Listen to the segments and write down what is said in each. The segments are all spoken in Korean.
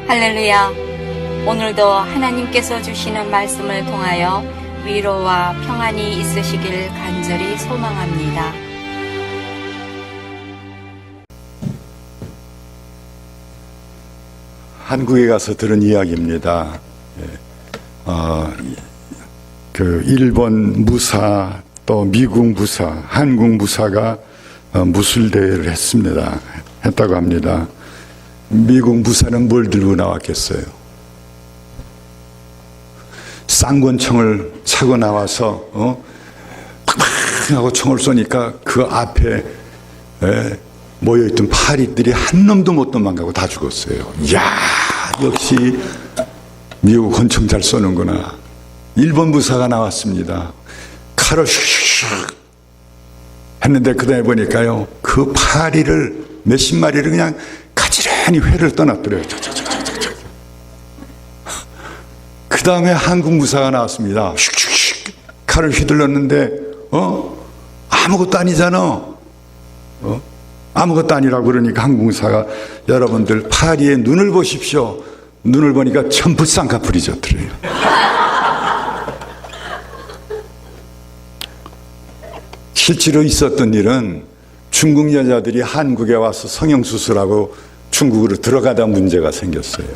할렐루야. 오늘도 하나님께서 주시는 말씀을 통하여 위로와 평안이 있으시길 간절히 소망합니다. 한국에 가서 들은 이야기입니다. 그 일본 무사 또 미국 무사, 한국 무사가 무술대회를 했다고 합니다. 미국 무사는 뭘 들고 나왔겠어요? 쌍권총을 차고 나와서 팍팍 하고 총을 쏘니까 그 앞에 모여있던 파리들이 한 놈도 못 도망가고 다 죽었어요. 이야, 역시 미국 권총 잘 쏘는구나. 일본 무사가 나왔습니다. 칼을 슉슉슉 했는데 그 다음에 보니까요, 그 파리를 몇십 마리를 그냥 가지런히 회를 떠났더래요. 그 다음에 한국 무사가 나왔습니다. 슉슉슉 칼을 휘둘렀는데 아무것도 아니잖아. 아무것도 아니라고 그러니까 한국 무사가 여러분들 파리의 눈을 보십시오. 눈을 보니까 전부 쌍꺼풀이 졌더래요. 실제로 있었던 일은 중국 여자들이 한국에 와서 성형수술하고 중국으로 들어가다 문제가 생겼어요.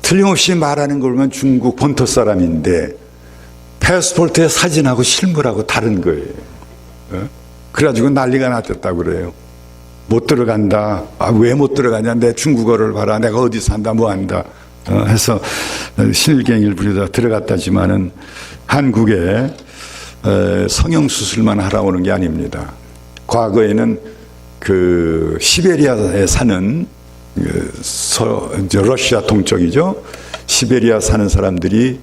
틀림없이 말하는 걸 보면 중국 본토 사람인데 패스포트에 사진하고 실물하고 다른 거예요. 그래가지고 난리가 났다고 그래요. 못 들어간다. 왜 못 들어가냐? 내 중국어를 봐라. 내가 어디 산다 뭐 한다 해서 실갱이를 부리다 들어갔다지만은 한국에 성형수술만 하러 오는 게 아닙니다. 과거에는 그 시베리아에 사는 러시아 동쪽이죠. 시베리아 사는 사람들이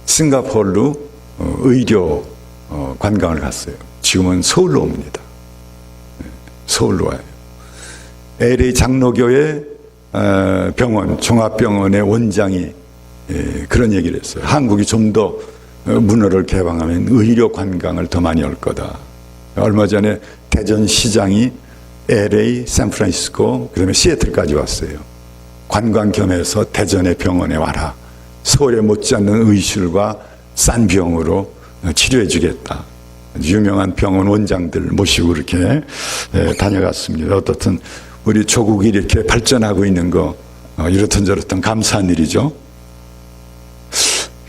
싱가포르로 의료 관광을 갔어요. 지금은 서울로 옵니다. 서울로 와요. LA 장로교회 병원, 종합병원의 원장이 그런 얘기를 했어요. 한국이 좀 더 문화를 개방하면 의료 관광을 더 많이 할 거다. 얼마 전에 대전시장이 LA, 샌프란시스코, 그 다음에 시애틀까지 왔어요. 관광 겸해서 대전의 병원에 와라. 서울에 못지않는 의술과 싼 비용으로 치료해 주겠다. 유명한 병원 원장들 모시고 이렇게 다녀갔습니다. 어떻든 우리 조국이 이렇게 발전하고 있는 거 이렇든 저렇든 감사한 일이죠.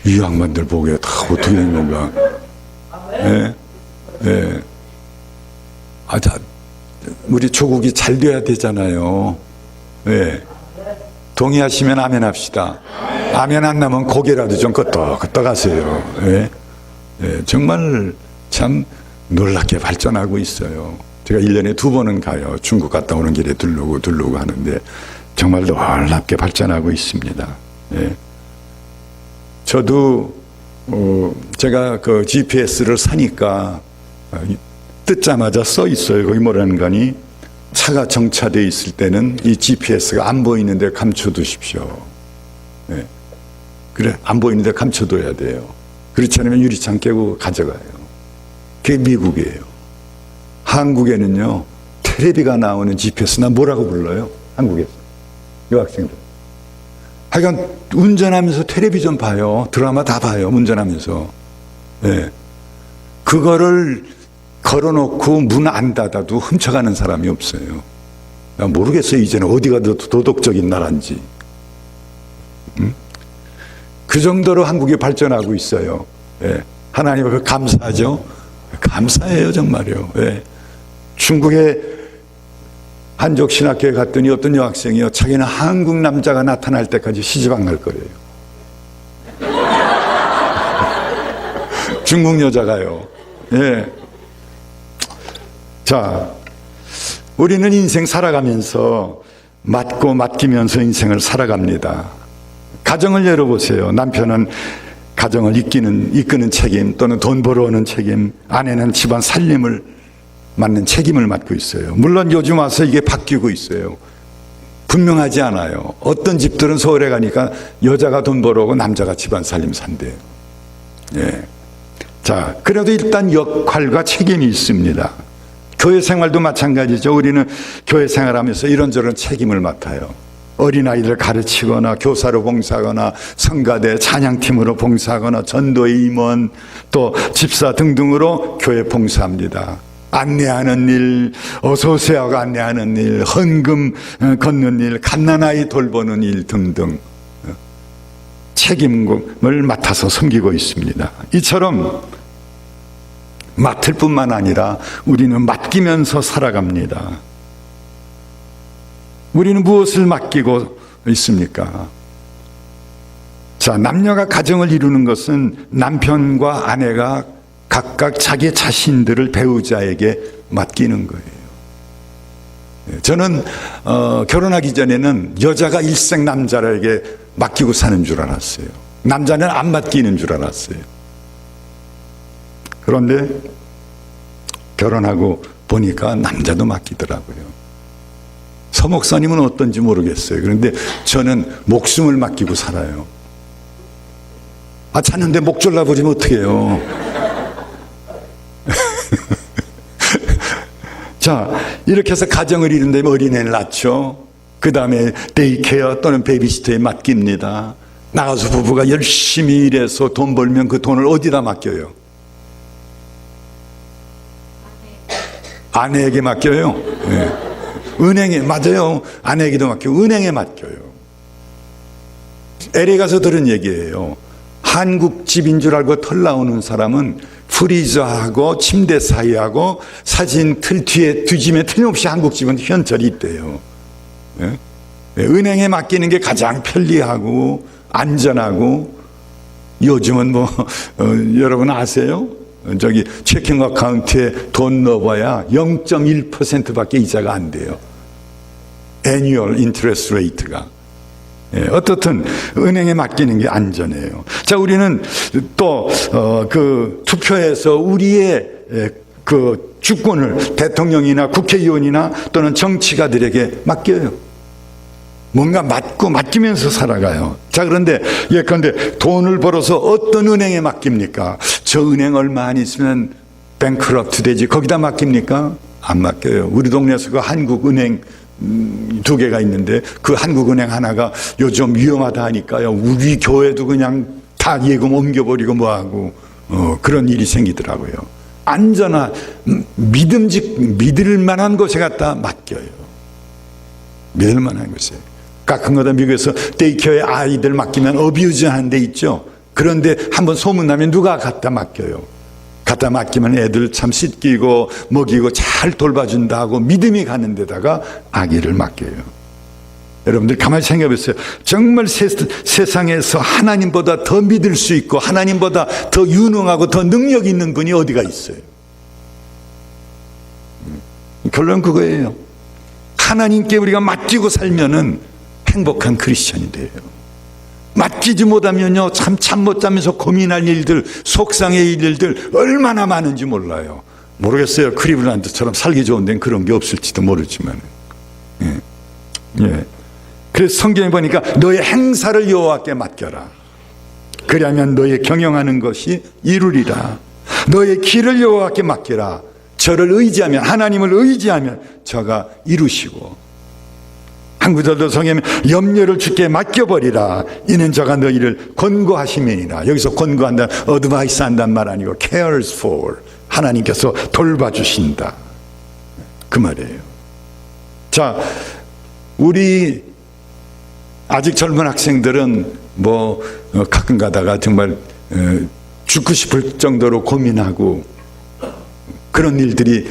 이 양반들 보기에 다 어떻게 된 건가? 우리 조국이 잘 돼야 되잖아요. 동의하시면 아멘 합시다. 아멘 안 나면 고개라도 좀 끄떡끄떡 하세요. 정말 참 놀랍게 발전하고 있어요. 제가 1년에 2번은 가요. 중국 갔다 오는 길에 들르고 하는데 정말 놀랍게 발전하고 있습니다. 저도 제가 그 GPS를 사니까 뜯자마자 써 있어요. 거기 뭐라는 거니? 차가 정차되어 있을 때는 이 GPS가 안 보이는데 감춰두십시오. 그래, 안 보이는데 감춰둬야 돼요. 그렇지 않으면 유리창 깨고 가져가요. 그게 미국이에요. 한국에는요, 텔레비가 나오는 GPS나 뭐라고 불러요? 한국에서. 여학생들. 하여간 운전하면서 텔레비전 봐요. 드라마 다 봐요. 운전하면서. 그거를 걸어놓고 문 안 닫아도 훔쳐가는 사람이 없어요. 모르겠어요. 이제는 어디가 더 도덕적인 나라인지. 그 정도로 한국이 발전하고 있어요. 하나님을 감사하죠. 감사해요, 정말요. 중국의 한족 신학교에 갔더니 어떤 여학생이요, 자기는 한국 남자가 나타날 때까지 시집 안 갈 거예요. 중국 여자가요. 자, 우리는 인생 살아가면서 맞고 맡기면서 인생을 살아갑니다. 가정을 열어보세요. 남편은 가정을 이끄는 책임, 또는 돈 벌어오는 책임, 아내는 집안 살림을 맡는 책임을 맡고 있어요. 물론 요즘 와서 이게 바뀌고 있어요. 분명하지 않아요. 어떤 집들은 서울에 가니까 여자가 돈 벌어오고 남자가 집안 살림 산대요. 자, 그래도 일단 역할과 책임이 있습니다. 교회 생활도 마찬가지죠. 우리는 교회 생활하면서 이런저런 책임을 맡아요. 어린아이들 가르치거나 교사로 봉사하거나 성가대 찬양팀으로 봉사하거나 전도의 임원 또 집사 등등으로 교회 봉사합니다. 안내하는 일, 어서오세요 하고 안내하는 일, 헌금 걷는 일, 갓난아이 돌보는 일 등등 책임을 맡아서 섬기고 있습니다. 이처럼 맡을 뿐만 아니라 우리는 맡기면서 살아갑니다. 우리는 무엇을 맡기고 있습니까? 자, 남녀가 가정을 이루는 것은 남편과 아내가 각각 자기 자신들을 배우자에게 맡기는 거예요. 저는 결혼하기 전에는 여자가 일생 남자에게 맡기고 사는 줄 알았어요. 남자는 안 맡기는 줄 알았어요. 그런데 결혼하고 보니까 남자도 맡기더라고요. 서 목사님은 어떤지 모르겠어요. 그런데 저는 목숨을 맡기고 살아요. 잤는데 목 졸라버리면 어떡해요. 자, 이렇게 해서 가정을 이룬 다음에 어린애를 낳죠. 그 다음에 데이케어 또는 베이비시터에 맡깁니다. 나가서 부부가 열심히 일해서 돈 벌면 그 돈을 어디다 맡겨요? 아내에게 맡겨요. 네. 은행에, 맞아요. 아내에게도 맡기고 은행에 맡겨요. LA 가서 들은 얘기예요. 한국 집인 줄 알고 털 나오는 사람은 프리저하고 침대 사이하고 사진 틀 뒤에 뒤지면 틀림없이 한국 집은 현철이 있대요. 네? 은행에 맡기는 게 가장 편리하고 안전하고 요즘은 여러분 아세요? 저기 체킹 어카운트에 돈 넣어봐야 0.1%밖에 이자가 안 돼요. Annual interest rate가. 어떻든 은행에 맡기는 게 안전해요. 자, 우리는 또 그 투표해서 우리의 그 주권을 대통령이나 국회의원이나 또는 정치가들에게 맡겨요. 뭔가 맡기면서 살아가요. 자, 그런데 예컨대 돈을 벌어서 어떤 은행에 맡깁니까? 저 은행 얼마 안 있으면 뱅크럽트 되지. 거기다 맡깁니까? 안 맡겨요. 우리 동네에서 그 한국은행 2개가 있는데 그 한국은행 하나가 요즘 위험하다 하니까요. 우리 교회도 그냥 다 예금 옮겨버리고 뭐하고 그런 일이 생기더라고요. 안전한 믿을 만한 곳에 갖다 맡겨요. 믿을 만한 곳에. 가끔가다 미국에서 데이케어에 아이들 맡기면 어뷰즈 하는 데 있죠. 그런데 한번 소문나면 누가 갖다 맡겨요. 갖다 맡기면 애들 참 씻기고 먹이고 잘 돌봐준다고 믿음이 가는 데다가 아기를 맡겨요. 여러분들 가만히 생각해보세요. 정말 세상에서 하나님보다 더 믿을 수 있고 하나님보다 더 유능하고 더 능력 있는 분이 어디가 있어요? 결론은 그거예요. 하나님께 우리가 맡기고 살면은 행복한 크리스천이 돼요. 맡기지 못하면요, 잠 못 자면서 고민할 일들, 속상의 일들 얼마나 많은지 몰라요. 모르겠어요. 크리블란드처럼 살기 좋은 데는 그런 게 없을지도 모르지만. 예. 그래서 성경에 보니까 너의 행사를 여호와께 맡겨라. 그리하면 너의 경영하는 것이 이루리라. 너의 길을 여호와께 맡기라. 저를 의지하면, 하나님을 의지하면 저가 이루시고. 한 구절도 성경에 염려를 주께 맡겨버리라. 이는 저가 너희를 권고하심이니라. 여기서 권고한다, 어드바이스 한단 말 아니고 cares for. 하나님께서 돌봐주신다. 그 말이에요. 자, 우리 아직 젊은 학생들은 가끔 가다가 정말 죽고 싶을 정도로 고민하고 그런 일들이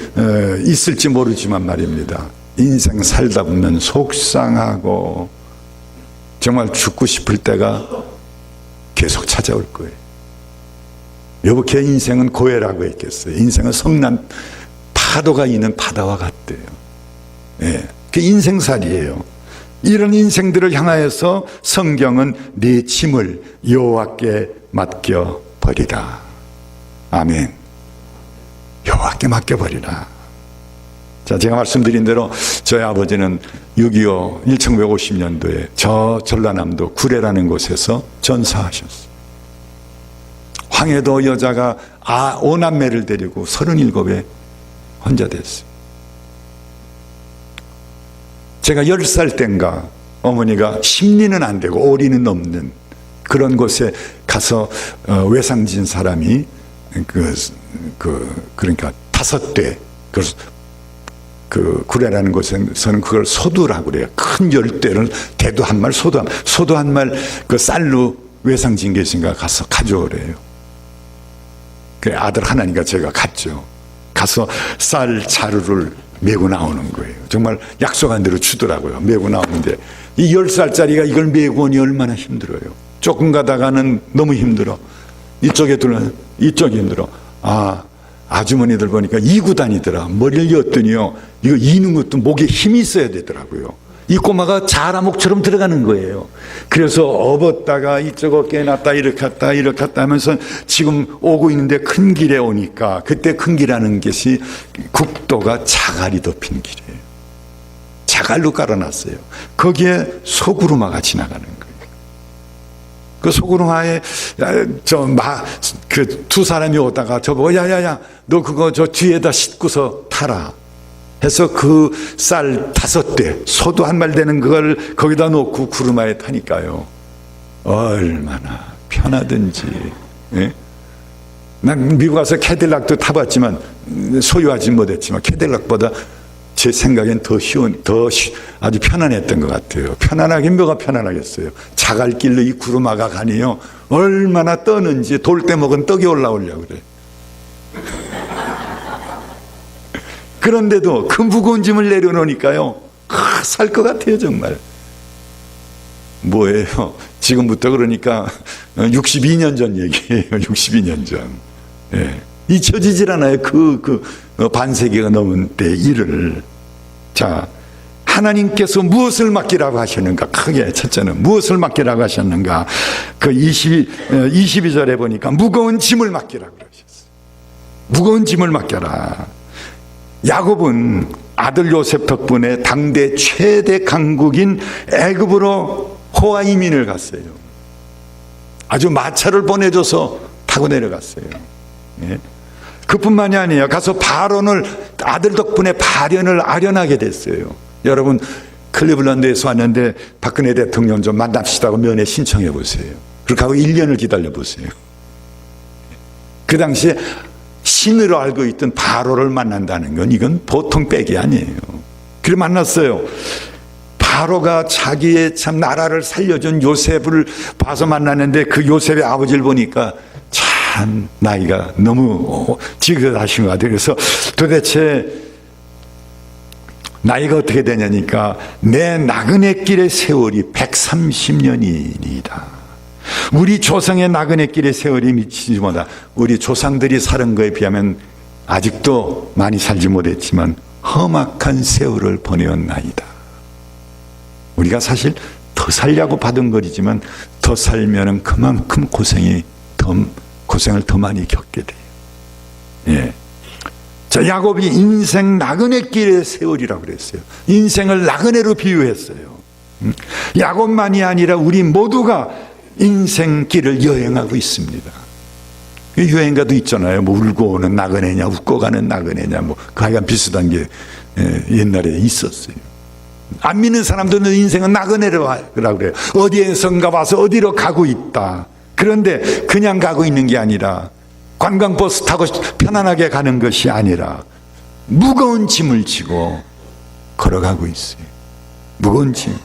있을지 모르지만 말입니다. 인생 살다 보면 속상하고 정말 죽고 싶을 때가 계속 찾아올 거예요. 여보게 인생은 고해라고 했겠어요. 인생은 성난 파도가 있는 바다와 같대요. 예, 그 인생살이에요. 이런 인생들을 향하여서 성경은 네 짐을 여호와께 맡겨 버리라. 아멘. 여호와께 맡겨 버리라. 자, 제가 말씀드린 대로 저희 아버지는 6.25 1950년도에 저 전라남도 구례라는 곳에서 전사하셨어요. 황해도 여자가 5남매를 데리고 37에 혼자 됐어요. 제가 10살 땐가 어머니가 심리는 안 되고 오리는 넘는 그런 곳에 가서 외상진 사람이 그러니까 5대 그 구례라는 곳에서는 그걸 소두라고 그래요. 큰 열대를 대두 한 말, 소두 한 말 그 쌀로 외상진 게 있으니까 가서 가져오래요. 그래 아들 하나니까 제가 갔죠. 가서 쌀 자루를 메고 나오는 거예요. 정말 약속한 대로 주더라고요. 메고 나오는데 이 10살짜리가 이걸 메고 오니 얼마나 힘들어요. 조금 가다가는 너무 힘들어. 이쪽에 힘들어. 아주머니들 보니까 이고 다니더라. 머리를 였더니요. 이거 이는 것도 목에 힘이 있어야 되더라고요. 이 꼬마가 자라목처럼 들어가는 거예요. 그래서 업었다가 이쪽 어깨에 놨다 이렇게 했다 하면서 지금 오고 있는데 큰 길에 오니까 그때 큰 길이라는 것이 국도가 자갈이 덮인 길이에요. 자갈로 깔아놨어요. 거기에 소구루마가 지나가는 거예요. 그 소구루마에 그 두 사람이 오다가 저보고 야야야 너 그거 저 뒤에다 싣고서 타라 해서 그 쌀 5대 소도 한 말 되는 그걸 거기다 놓고 구루마에 타니까요 얼마나 편하든지. 예? 난 미국 가서 캐딜락도 타봤지만 소유하지 못했지만 캐딜락보다 제 생각엔 아주 편안했던 것 같아요. 편안하긴 뭐가 편안하겠어요. 자갈길로 이 구루마가 가니요 얼마나 떠는지 돌 때 먹은 떡이 올라오려고 그래. 그런데도 그 무거운 짐을 내려놓으니까요 살 것 같아요. 정말 뭐예요 지금부터 그러니까 62년 전 얘기예요. 62년 전. 예. 잊혀지질 않아요. 반세기가 넘은 때 일을. 자, 하나님께서 무엇을 맡기라고 하셨는가? 크게 첫째는 무엇을 맡기라고 하셨는가? 그 22절에 보니까 무거운 짐을 맡기라고 하셨어요. 무거운 짐을 맡겨라. 야곱은 아들 요셉 덕분에 당대 최대 강국인 애굽으로 호화 이민을 갔어요. 아주 마차를 보내줘서 타고 내려갔어요. 예. 그뿐만이 아니에요. 가서 바론을 아들 덕분에 발현을 아련하게 됐어요. 여러분 클리블랜드에서 왔는데 박근혜 대통령 좀 만납시다고 면회 신청해 보세요. 그렇게 하고 1년을 기다려 보세요. 그 당시에 신으로 알고 있던 바로를 만난다는 건 이건 보통 빽이 아니에요. 그래 만났어요. 바로가 자기의 참 나라를 살려준 요셉을 봐서 만났는데 그 요셉의 아버지를 보니까 참 나이가 너무 지긋하신 것 같아요. 그래서 도대체 나이가 어떻게 되냐니까 내 나그네 길의 세월이 130년이니이다. 우리 조상의 나그네 길의 세월이 미치지 못하. 우리 조상들이 사는 거에 비하면 아직도 많이 살지 못했지만 험악한 세월을 보내었나이다. 우리가 사실 더 살려고 받은 거리지만 더 살면은 그만큼 고생을 더 많이 겪게 돼요. 예. 자, 야곱이 인생 나그네 길의 세월이라고 그랬어요. 인생을 나그네로 비유했어요. 야곱만이 아니라 우리 모두가 인생 길을 여행하고 있습니다. 유행가도 있잖아요. 뭐 울고 오는 나그네냐, 웃고 가는 나그네냐, 뭐 하여간 비슷한 게 옛날에 있었어요. 안 믿는 사람들은 인생은 나그네라고 그래요. 어디에선가 와서 어디로 가고 있다. 그런데 그냥 가고 있는 게 아니라 관광버스 타고 편안하게 가는 것이 아니라 무거운 짐을 지고 걸어가고 있어요. 무거운 짐.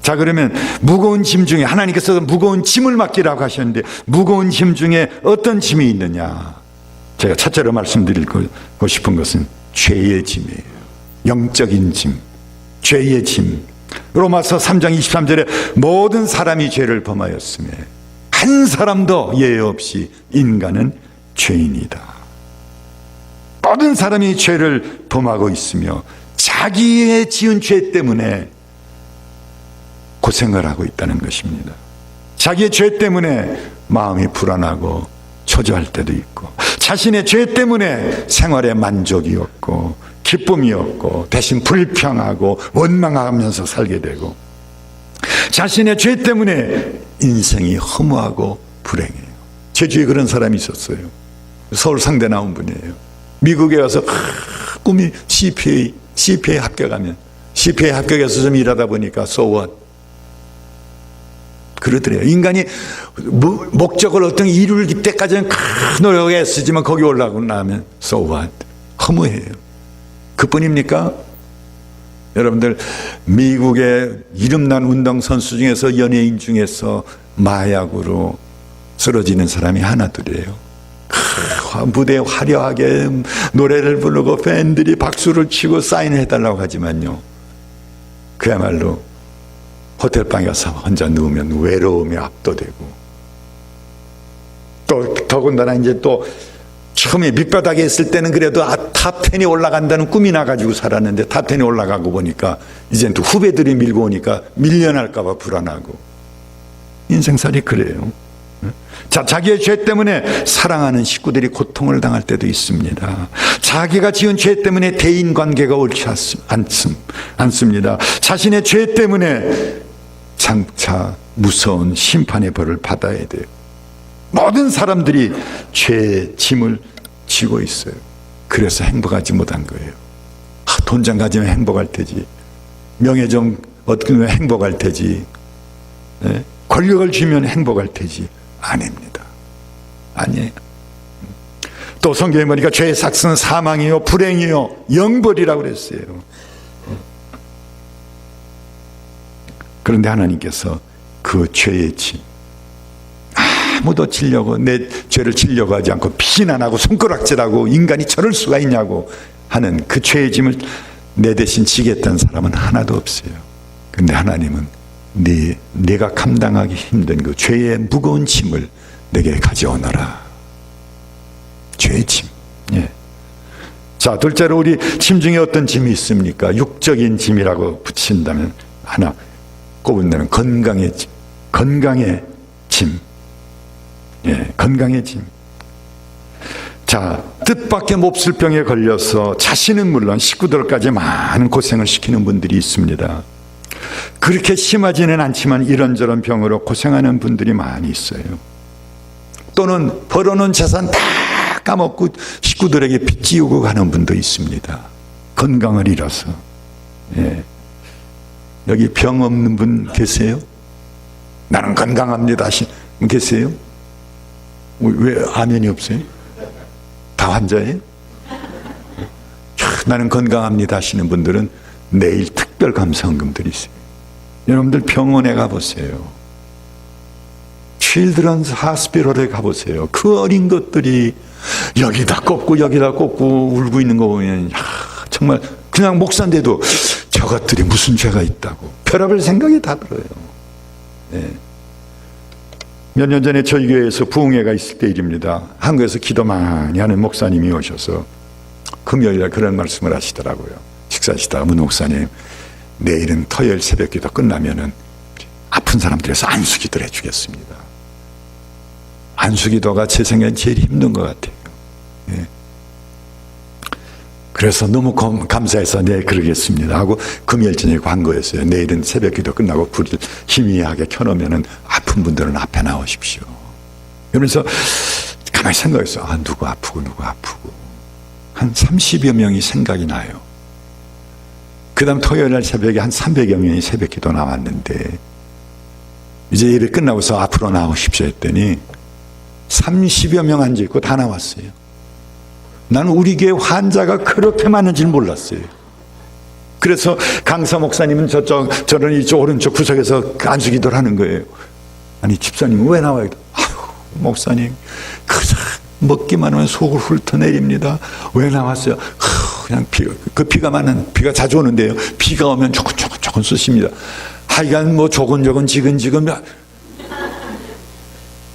자, 그러면 무거운 짐 중에 하나님께서 무거운 짐을 맡기라고 하셨는데 무거운 짐 중에 어떤 짐이 있느냐? 제가 첫째로 말씀드리고 싶은 것은 죄의 짐이에요. 영적인 짐, 죄의 짐. 로마서 3장 23절에 모든 사람이 죄를 범하였으며 한 사람도 예외 없이 인간은 죄인이다. 모든 사람이 죄를 범하고 있으며 자기의 지은 죄 때문에 고생을 하고 있다는 것입니다. 자기의 죄 때문에 마음이 불안하고 초조할 때도 있고 자신의 죄 때문에 생활에 만족이 없고 기쁨이 없고 대신 불평하고 원망하면서 살게 되고 자신의 죄 때문에 인생이 허무하고 불행해요. 제주에 그런 사람이 있었어요. 서울 상대 나온 분이에요. 미국에 가서 꿈이 CPA 합격하면 CPA 합격해서 좀 일하다 보니까 so what? 그러더래요. 인간이 목적을 어떤 이룰 때까지는 큰 노력을 애쓰지만 거기 올라가고 나면 so what? 허무해요. 그뿐입니까? 여러분들 미국의 이름난 운동선수 중에서 연예인 중에서 마약으로 쓰러지는 사람이 하나둘이에요. 무대에 화려하게 노래를 부르고 팬들이 박수를 치고 사인해달라고 하지만요, 그야말로 호텔방에 가서 혼자 누우면 외로움에 압도되고, 또 더군다나 이제 또 처음에 밑바닥에 있을 때는 그래도 탑10에 올라간다는 꿈이 나가지고 살았는데 탑10에 올라가고 보니까 이젠 또 후배들이 밀고 오니까 밀려날까봐 불안하고, 인생살이 그래요. 자, 자기의 죄 때문에 사랑하는 식구들이 고통을 당할 때도 있습니다. 자기가 지은 죄 때문에 대인관계가 옳지 않습니다. 자신의 죄 때문에 장차 무서운 심판의 벌을 받아야 돼요. 모든 사람들이 죄의 짐을 지고 있어요. 그래서 행복하지 못한 거예요. 돈장 가지면 행복할 테지, 명예 좀 얻으면 행복할 테지, 권력을 주면 행복할 테지. 아닙니다. 아니에요. 또 성경에 보니까 죄의 삭스는 사망이요 불행이요 영벌이라고 그랬어요. 그런데 하나님께서 그 죄의 짐, 아무도 지려고, 내 죄를 지려고 하지 않고 비난하고 손가락질하고 인간이 저럴 수가 있냐고 하는 그 죄의 짐을 내 대신 지겠다는 사람은 하나도 없어요. 그런데 하나님은 내가 감당하기 힘든 그 죄의 무거운 짐을 내게 가져오너라. 죄의 짐. 예. 자, 둘째로 우리 짐 중에 어떤 짐이 있습니까? 육적인 짐이라고 붙인다면 하나 꼽은 데는 건강의 짐. 건강의 짐. 예, 건강의 짐. 자, 뜻밖의 몹쓸 병에 걸려서 자신은 물론 식구들까지 많은 고생을 시키는 분들이 있습니다. 그렇게 심하지는 않지만 이런저런 병으로 고생하는 분들이 많이 있어요. 또는 벌어놓은 재산 다 까먹고 식구들에게 빚지우고 가는 분도 있습니다. 건강을 잃어서. 예. 여기 병 없는 분 계세요? 나는 건강합니다 하신 분 계세요? 왜 아멘이 없어요? 다 환자예요? 나는 건강합니다 하시는 분들은 내일 특별 감사헌금들이 있어요. 여러분들 병원에 가보세요. 칠드런스 하스피럴에 가보세요. 그 어린 것들이 여기다 꽂고 여기다 꽂고 울고 있는 거 보면 정말 그냥 목사인데도 저것들이 무슨 죄가 있다고 별의별 생각이 다 들어요. 네. 몇 년 전에 저희 교회에서 부흥회가 있을 때 일입니다. 한국에서 기도 많이 하는 목사님이 오셔서 금요일에 그런 말씀을 하시더라고요. 식사하시다가 문 목사님, 내일은 토요일 새벽 기도 끝나면은 아픈 사람들에서 안수기도를 해주겠습니다. 안수기도가 제 생각엔 제일 힘든 것 같아요. 예. 그래서 너무 감사해서 네 그러겠습니다 하고 금요일 저녁에 광고했어요. 내일은 새벽 기도 끝나고 불을 희미하게 켜놓으면은 아픈 분들은 앞에 나오십시오. 그러면서 가만히 생각했어요. 누구 아프고 한 30여 명이 생각이 나요. 그 다음 토요일 날 새벽에 한 300여 명이 새벽 기도 나왔는데 이제 예배 끝나고서 앞으로 나오십시오 했더니 30여 명 앉아있고 다 나왔어요. 나는 우리 교회 환자가 그렇게 많은 줄 몰랐어요. 그래서 강사 목사님은 저는 이쪽 오른쪽 구석에서 안수기도를 하는 거예요. 아니 집사님은 왜 나와요? 아유 목사님 먹기만 하면 속을 훑어내립니다. 왜 나왔어요? 그냥 비가 많은, 비가 자주 오는데요. 비가 오면 조금 쑤십니다. 하여간 뭐 조근조근 지근지근.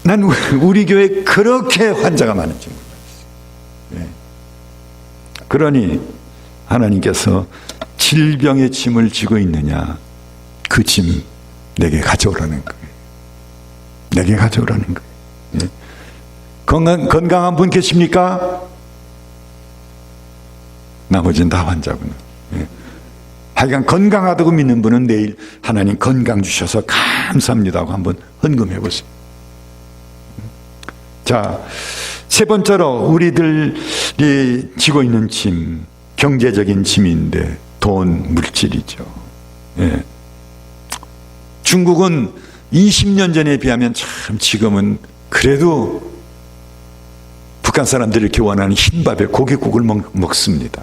난 우리 교회에 그렇게 환자가 많은지 몰랐어요. 네. 그러니 하나님께서 질병의 짐을 지고 있느냐, 그 짐 내게 가져오라는 거예요. 내게 가져오라는 거예요. 네. 건강한 분 계십니까? 나머지는 다 환자구나. 예. 하여간 건강하다고 믿는 분은 내일 하나님 건강 주셔서 감사합니다 하고 한번 헌금해 보세요. 자, 세 번째로 우리들이 지고 있는 짐, 경제적인 짐인데 돈, 물질이죠. 예. 중국은 20년 전에 비하면 참 지금은 그래도 북한 사람들이 이렇게 원하는 흰밥에 고깃국을 먹습니다.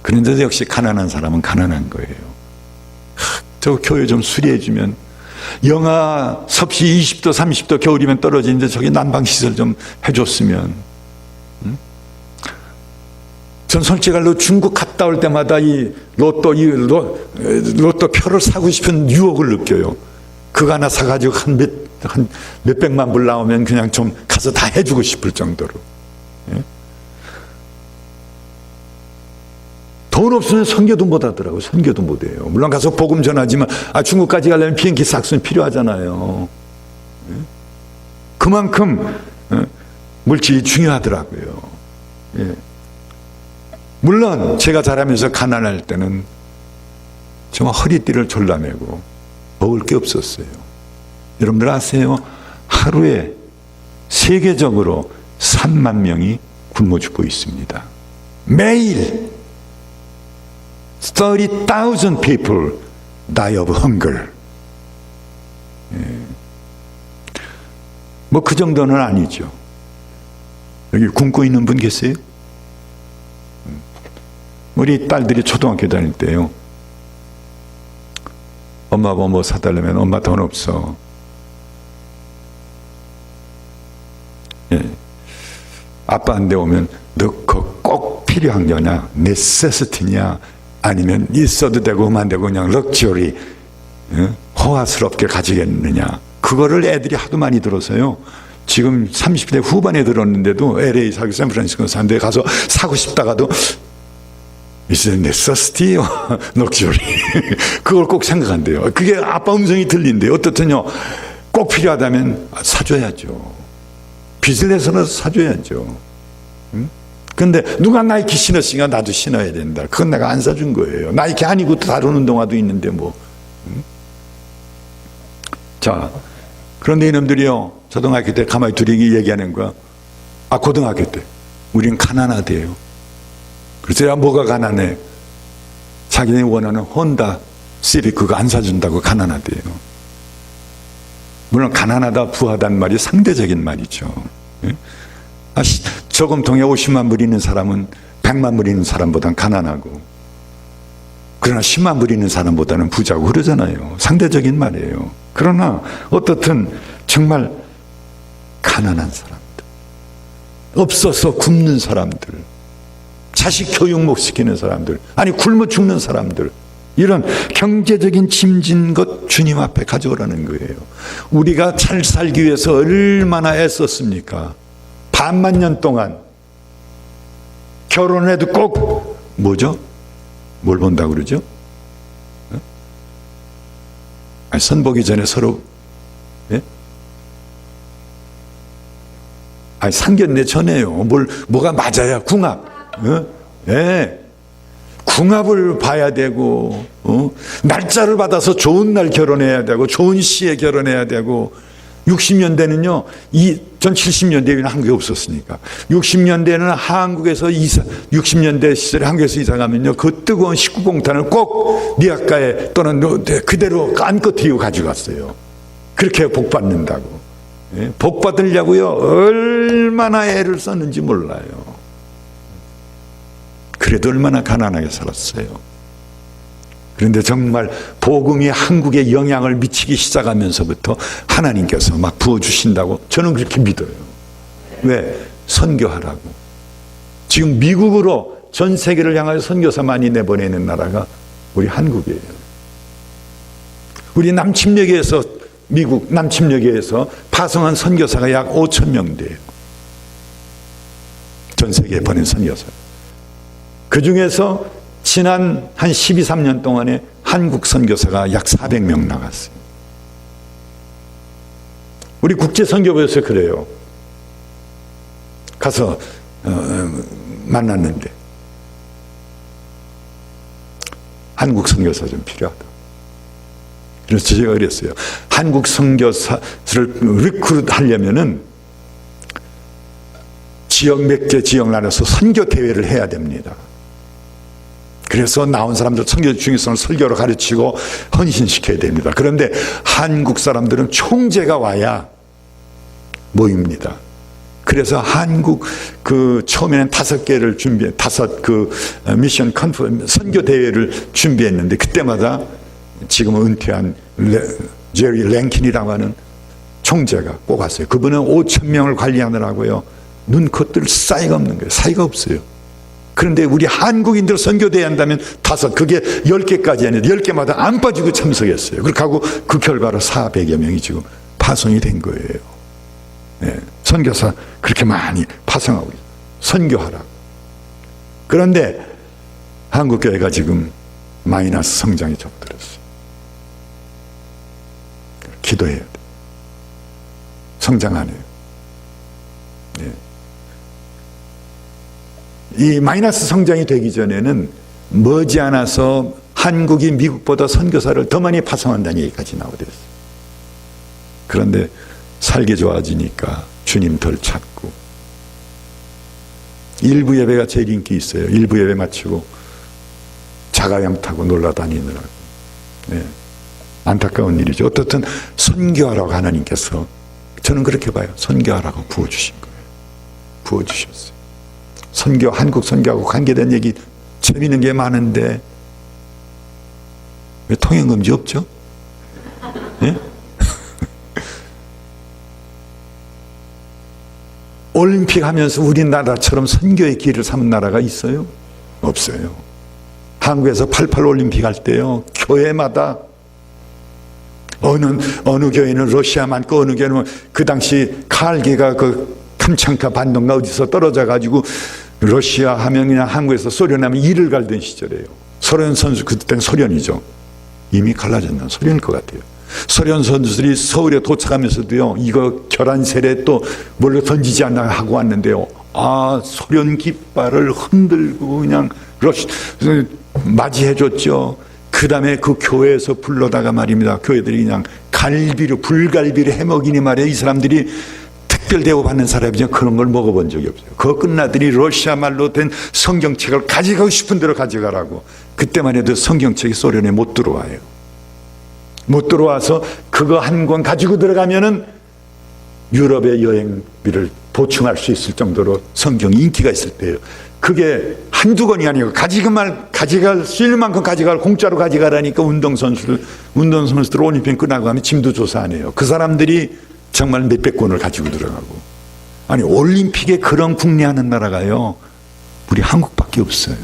그런데도 역시 가난한 사람은 가난한 거예요. 저 교회 좀 수리해주면, 영하 섭씨 20도 30도 겨울이면 떨어지는데 저기 난방시설 좀 해줬으면. 전 솔직히로 중국 갔다 올 때마다 이 로또 표를 사고 싶은 유혹을 느껴요. 그거 하나 사가지고 한 몇백만 불 나오면 그냥 좀 가서 다 해주고 싶을 정도로. 예? 돈 없으면 선교도 못 하더라고요. 선교도 못 해요. 물론 가서 복음 전하지만, 중국까지 가려면 비행기 싹수는 필요하잖아요. 예? 그만큼 물질이 중요하더라고요. 예. 물론 제가 자라면서 가난할 때는 정말 허리띠를 졸라매고 먹을 게 없었어요. 여러분들 아세요? 하루에 세계적으로 3만 명이 굶어 죽고 있습니다. 매일 30,000 people die of hunger. 뭐 그 정도는 아니죠. 여기 굶고 있는 분 계세요? 우리 딸들이 초등학교 다닐 때요, 엄마가 뭐 사달라면 엄마 돈 없어. 예. 아빠한테 오면 너 그거 꼭 필요한 거냐, necessity냐, 아니면 있어도 되고 없으면 되고 그냥 럭셔리, 호화스럽게 가지겠느냐. 그거를 애들이 하도 많이 들어서요, 지금 30대 후반에 들었는데도 LA 사고 샌프란시스코 사는 데 가서 사고 싶다가도 Is it necessity or luxury? 그걸 꼭 생각한대요. 그게 아빠 음성이 들린대요. 어떻든요, 꼭 필요하다면 사줘야죠. 빚을 내서는 사줘야죠. 그런데 누가 나이키 신었으니까 나도 신어야 된다. 그건 내가 안 사준 거예요. 나이키 아니고 다른 운동화도 있는데 뭐. 자, 그런데 이놈들이요, 초등학교 때 가만히 둘이 얘기하는 거야. 고등학교 때 우린 가난하대요. 그래서 야, 뭐가 가난해? 자기네 원하는 혼다 시빅 그거 안 사준다고 가난하대요. 물론 가난하다 부하다는 말이 상대적인 말이죠. 저금통에 50만 불 있는 사람은 100만 불 있는 사람보다는 가난하고, 그러나 10만 불 있는 사람보다는 부자고 그러잖아요. 상대적인 말이에요. 그러나 어떻든 정말 가난한 사람들, 없어서 굶는 사람들, 자식 교육 못 시키는 사람들, 아니 굶어 죽는 사람들, 이런 경제적인 짐진 것 주님 앞에 가져오라는 거예요. 우리가 잘 살기 위해서 얼마나 애썼습니까? 반만 년 동안. 결혼해도 꼭 뭐죠? 뭘 본다고 그러죠? 선 보기 전에 서로, 예? 상견례 전에요. 뭐가 맞아야 궁합. 예. 궁합을 봐야 되고, 날짜를 받아서 좋은 날 결혼해야 되고, 좋은 시에 결혼해야 되고. 60년대는요, 전 70년대에는 한국에 없었으니까 60년대는 한국에서 60년대 시절에 한국에서 이사 가면요, 그 뜨거운 19공탄을 꼭 니아가에 또는 그대로 안고 뒤로 가져갔어요. 그렇게 복 받는다고. 예? 복 받으려고요, 얼마나 애를 썼는지 몰라요. 그래도 얼마나 가난하게 살았어요. 그런데 정말 복음이 한국에 영향을 미치기 시작하면서부터 하나님께서 막 부어주신다고 저는 그렇게 믿어요. 왜? 선교하라고. 지금 미국으로 전 세계를 향하여 선교사 많이 내보내는 나라가 우리 한국이에요. 우리 남침역에서, 미국 남침역에서 파송한 선교사가 약 5,000명 돼요. 전 세계에 보낸 선교사. 그 중에서 지난 한 12, 13년 동안에 한국 선교사가 약 400명 나갔어요. 우리 국제선교부에서 그래요. 가서 만났는데 한국 선교사 좀 필요하다. 그래서 제가 그랬어요. 한국 선교사를 리크루트 하려면은 지역 몇 개 지역 나눠서 선교 대회를 해야 됩니다. 그래서 나온 사람들 선교 중요성을 설교로 가르치고 헌신시켜야 됩니다. 그런데 한국 사람들은 총재가 와야 모입니다. 그래서 한국 처음에는 5개를 준비해 5 미션 선교 대회를 준비했는데 그때마다 지금은 은퇴한 제리 랭킨이라고 하는 총재가 꼭 왔어요. 그분은 5,000명을 관리하느라고요. 눈코 뜰 사이가 없는 거예요. 사이가 없어요. 그런데 우리 한국인들 선교대회 한다면 5, 그게 10개까지 아니라 10개마다 안 빠지고 참석했어요. 그렇게 하고 그 결과로 400여 명이 지금 파송이 된 거예요. 네, 선교사 그렇게 많이 파송하고 있어요. 선교하라고. 그런데 한국교회가 지금 마이너스 성장에 접어들었어요. 기도해야 돼요. 성장 안 해요. 네. 이 마이너스 성장이 되기 전에는 머지않아서 한국이 미국보다 선교사를 더 많이 파송한다는 얘기까지 나오더랬어요. 그런데 살기 좋아지니까 주님 덜 찾고 일부 예배가 제일 인기 있어요. 일부 예배 마치고 자가용 타고 놀러 다니느라고. 네. 안타까운 일이죠. 어떻든 선교하라고 하나님께서, 저는 그렇게 봐요. 선교하라고 부어주신 거예요. 부어주셨어요. 선교, 한국 선교하고 관계된 얘기 재미있는 게 많은데 왜 통행금지 없죠? 예? 올림픽 하면서 우리나라처럼 선교의 길을 삼은 나라가 있어요? 없어요. 한국에서 88 올림픽 할 때요, 교회마다 어느 교회는 러시아 많고 어느 교회는 그 당시 칼기가 캄창카 반도인가 어디서 떨어져 가지고 러시아 하면 그냥 한국에서 소련 하면 이를 갈던 시절이에요. 소련 선수, 그때는 소련이죠. 이미 갈라졌나? 소련일 것 같아요. 소련 선수들이 서울에 도착하면서도요, 이거 결안세례 또 뭘로 던지지 않나 하고 왔는데요. 소련 깃발을 흔들고 그냥 맞이해줬죠. 그 다음에 그 교회에서 불러다가 말입니다. 교회들이 그냥 불갈비를 해먹이니 말이에요. 이 사람들이 특별 대우 받는 사람이죠. 그런 걸 먹어본 적이 없어요. 그거 끝나더니 러시아 말로 된 성경책을 가져가고 싶은 대로 가져가라고. 그때만 해도 성경책이 소련에 못 들어와요. 못 들어와서 그거 한 권 가지고 들어가면은 유럽의 여행비를 보충할 수 있을 정도로 성경이 인기가 있을 때예요. 그게 한두 권이 아니고 가져갈 수 있는 만큼 공짜로 가져가라니까 운동선수들 올림픽 끝나고 하면 짐도 조사 안 해요. 그 사람들이 정말 몇백 권을 가지고 들어가고. 아니, 올림픽에 그런 국내하는 나라가요, 우리 한국밖에 없어요.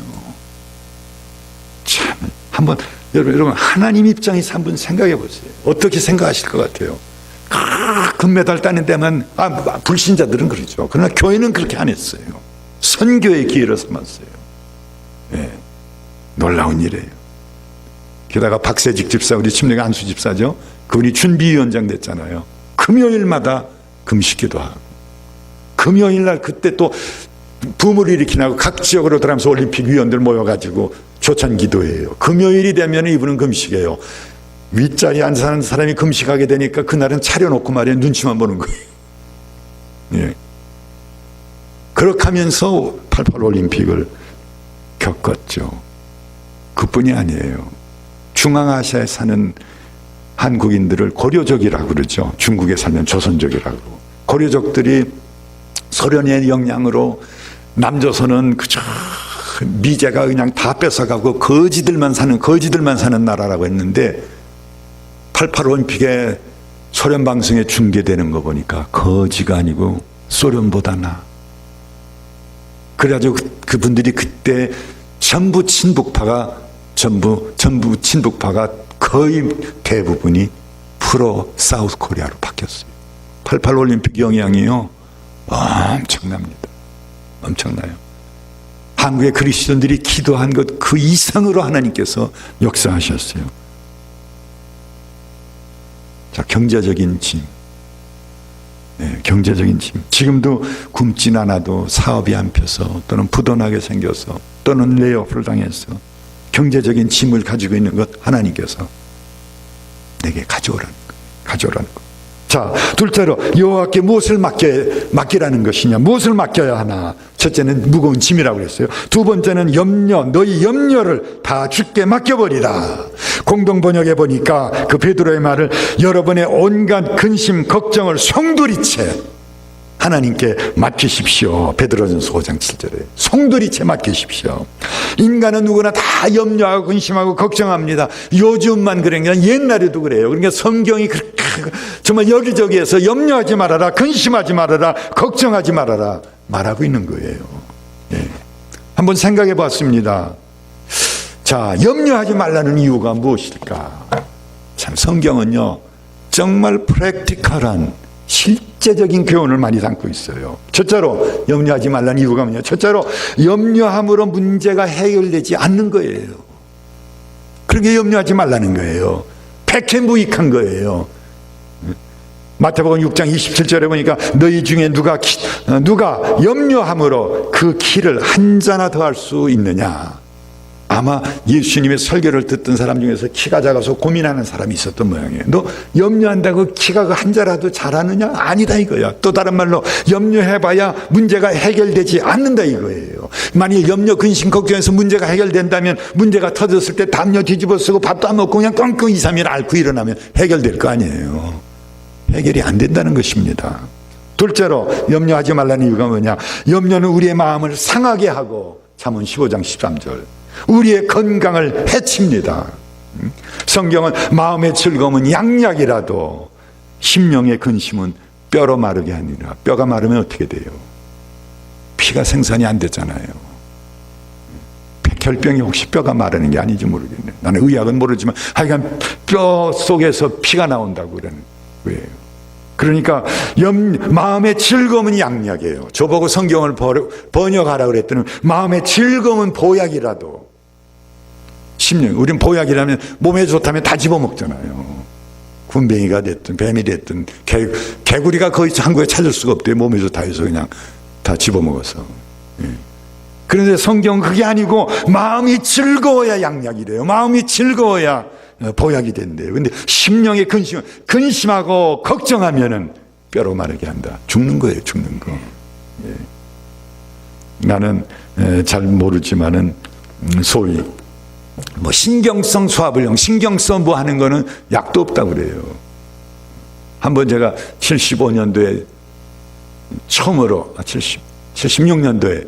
참, 여러분 하나님 입장에서 한번 생각해 보세요. 어떻게 생각하실 것 같아요? 금메달 따는 데만, 불신자들은 그러죠. 그러나 교회는 그렇게 안 했어요. 선교의 기회를 삼았어요. 네, 놀라운 일이에요. 게다가 박세직 집사, 우리 침례 안수 집사죠. 그분이 준비위원장 됐잖아요. 금요일마다 금식기도 하고, 금요일날 그때 또 붐을 일으키나고 각 지역으로 들어가면서 올림픽 위원들 모여가지고 조찬 기도해요. 금요일이 되면 이분은 금식해요. 윗자리에 앉아서 사람이 금식하게 되니까 그날은 차려놓고 말이에요. 눈치만 보는 거예요. 예. 그렇게 하면서 88 올림픽을 겪었죠. 그뿐이 아니에요. 중앙아시아에 사는 한국인들을 고려족이라고 그러죠. 중국에 살면 조선족이라고. 고려족들이 소련의 영향으로 남조선은 그저 미제가 그냥 다 뺏어가고 거지들만 사는 나라라고 했는데 88 올림픽에 소련 방송에 중계되는 거 보니까 거지가 아니고 소련보다 나. 그래가지고 그분들이 그때 전부 친북파가 거의 대부분이 프로 사우스 코리아로 바뀌었어요. 88 올림픽 영향이요, 엄청납니다. 엄청나요. 한국의 그리스도인들이 기도한 것 그 이상으로 하나님께서 역사하셨어요. 자, 경제적인 짐. 네, 경제적인 짐. 지금도 굶진 않아도 사업이 안 펴서 또는 부도나게 생겨서 또는 레이오프를 당해서 경제적인 짐을 가지고 있는 것 하나님께서 내게 가져오라는 거예요. 자, 둘째로 여호와께 무엇을 맡기라는 것이냐? 무엇을 맡겨야 하나? 첫째는 무거운 짐이라고 그랬어요. 두 번째는 너희 염려를 다 주께 맡겨버리라. 공동 번역에 보니까 그 베드로의 말을 여러분의 온갖 근심, 걱정을 송두리째 하나님께 맡기십시오. 베드로전서 5장 7절에 송두리째 맡기십시오. 인간은 누구나 다 염려하고 근심하고 걱정합니다. 요즘만 그런 게 아니라 옛날에도 그래요. 그러니까 성경이 그렇게 정말 여기저기에서 염려하지 말아라, 근심하지 말아라, 걱정하지 말아라 말하고 있는 거예요. 예. 한번 생각해 봤습니다. 자, 염려하지 말라는 이유가 무엇일까? 참 성경은요 정말 프랙티컬한 실제적인 교훈을 많이 담고 있어요. 첫째로 염려하지 말라는 이유가 뭐냐? 첫째로 염려함으로 문제가 해결되지 않는 거예요. 그렇게 염려하지 말라는 거예요. 백해무익한 거예요. 마태복음 6장 27절에 보니까 너희 중에 누가 염려함으로 그 키를 한 자나 더 할 수 있느냐? 아마 예수님의 설교를 듣던 사람 중에서 키가 작아서 고민하는 사람이 있었던 모양이에요. 너 염려한다고 키가 한 자라도 잘하느냐? 아니다 이거야. 또 다른 말로 염려해봐야 문제가 해결되지 않는다 이거예요. 만일 염려, 근심, 걱정해서 문제가 해결된다면 문제가 터졌을 때 담요 뒤집어 쓰고 밥도 안 먹고 그냥 끙끙 2, 3일 앓고 일어나면 해결될 거 아니에요. 해결이 안 된다는 것입니다. 둘째로 염려하지 말라는 이유가 뭐냐? 염려는 우리의 마음을 상하게 하고 잠언 15장 13절 우리의 건강을 해칩니다. 성경은 마음의 즐거움은 양약이라도 심령의 근심은 뼈로 마르게 하니라. 뼈가 마르면 어떻게 돼요? 피가 생산이 안 되잖아요. 백혈병이 혹시 뼈가 마르는 게 아닌지 모르겠네. 나는 의학은 모르지만 하여간 뼈 속에서 피가 나온다고 그러는 거예요. 그러니까 마음의 즐거움은 양약이에요. 저보고 성경을 번역하라 그랬더니 마음의 즐거움은 보약이라도 심령, 우린 보약이라면 몸에 좋다면 다 집어먹잖아요. 군뱅이가 됐든 뱀이 됐든 개구리가 거의 한국에 찾을 수가 없대요. 몸에 좋다 해서 그냥 다 집어먹어서. 그런데 성경은 그게 아니고 마음이 즐거워야 양약이래요. 마음이 즐거워야 보약이 된대요. 근데 심령의 근심하고 걱정하면은 뼈로 마르게 한다. 죽는 거예요, 죽는 거. 예. 나는 잘 모르지만은 소위 뭐 신경성 소화불량, 신경성 뭐 하는 거는 약도 없다고 그래요. 한번 제가 75년도에 처음으로 76년도에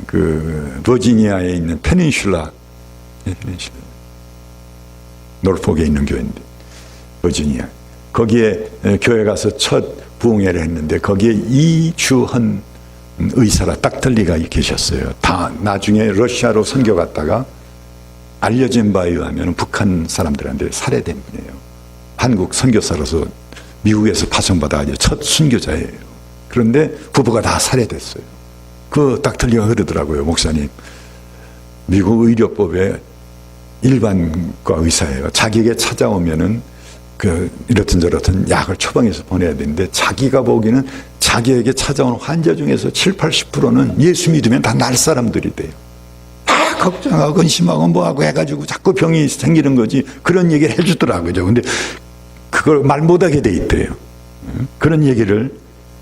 그 버지니아에 있는 페닌슐라 노르폭에 있는 교회인데 버지니아 거기에 교회 가서 첫 부흥회를 했는데 거기에 이주헌 의사라 닥터리가 계셨어요. 다 나중에 러시아로 선교 갔다가 알려진 바에 의하면 북한 사람들한테 살해된 분이에요. 한국 선교사로서 미국에서 파송받아가지고 첫 순교자예요. 그런데 부부가 다 살해됐어요. 그 닥터리가 그러더라고요. 목사님, 미국 의료법에 일반과 의사예요. 자기에게 찾아오면은 이렇든 저렇든 약을 처방해서 보내야 되는데 자기가 보기에는 자기에게 찾아오는 환자 중에서 70-80%는 예수 믿으면 다 날 사람들이 돼요. 다 걱정하고 근심하고 뭐하고 해가지고 자꾸 병이 생기는 거지. 그런 얘기를 해주더라고요. 근데 그걸 말 못하게 돼 있대요. 그런 얘기를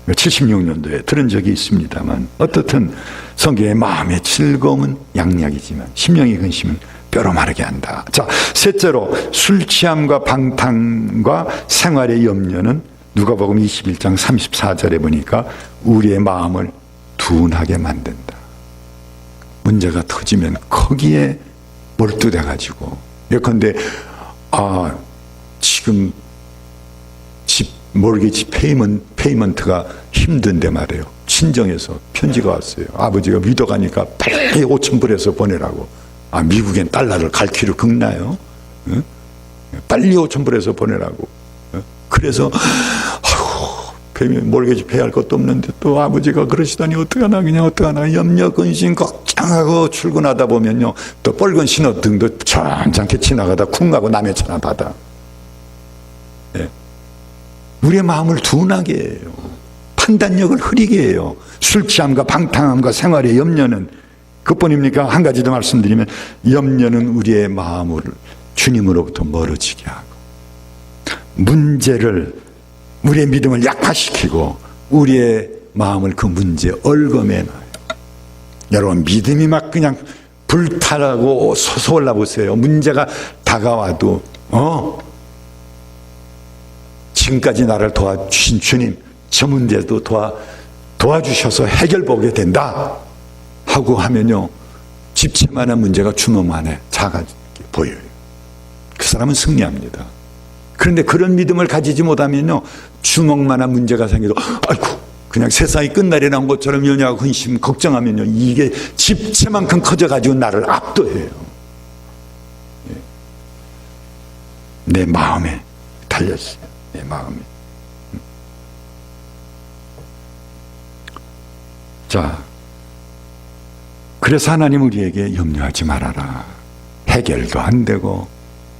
76년도에 들은 적이 있습니다만 어떻든 성경의 마음의 즐거움은 양약이지만 심령의 근심은 뼈로 마르게 한다. 자, 셋째로 술 취함과 방탕과 생활의 염려는 누가복음 21장 34절에 보니까 우리의 마음을 둔하게 만든다. 문제가 터지면 거기에 몰두돼 가지고 예컨대 지금 집 모르게지 페이먼트가 힘든데 말이에요. 친정에서 편지가 왔어요. 아버지가 믿어가니까 빨리 5,000불에서 보내라고. 미국엔 달러를 갈 길을 긁나요? 빨리 5,000불에서 보내라고. 그래서 모르게지 페이할 것도 없는데 또 아버지가 그러시다니 어떡하나 그냥 어떡하나 염려 근심 걱정하고 출근하다 보면요 또 빨간 신호등도 천천히 지나가다 쿵 하고 남의 차나 받아. 우리의 마음을 둔하게 해요. 판단력을 흐리게 해요. 술 취함과 방탕함과 생활의 염려는 그뿐입니까? 한 가지 더 말씀드리면 염려는 우리의 마음을 주님으로부터 멀어지게 하고 문제를 우리의 믿음을 약화시키고 우리의 마음을 그 문제에 얽어매놔요. 여러분, 믿음이 막 그냥 불타고 솟아올라 보세요. 문제가 다가와도 지금까지 나를 도와주신 주님, 저 문제도 도와주셔서 해결 보게 된다 하고 하면요, 집채만한 문제가 주먹만해 작아 보여요. 그 사람은 승리합니다. 그런데 그런 믿음을 가지지 못하면요, 주먹만한 문제가 생겨도 아이고 그냥 세상이 끝날이라는 것처럼 연약하고 근심 걱정하면요, 이게 집채만큼 커져가지고 나를 압도해요. 내 마음에 달렸어요. 내 마음에. 자, 그래서 하나님 우리에게 염려하지 말아라. 해결도 안 되고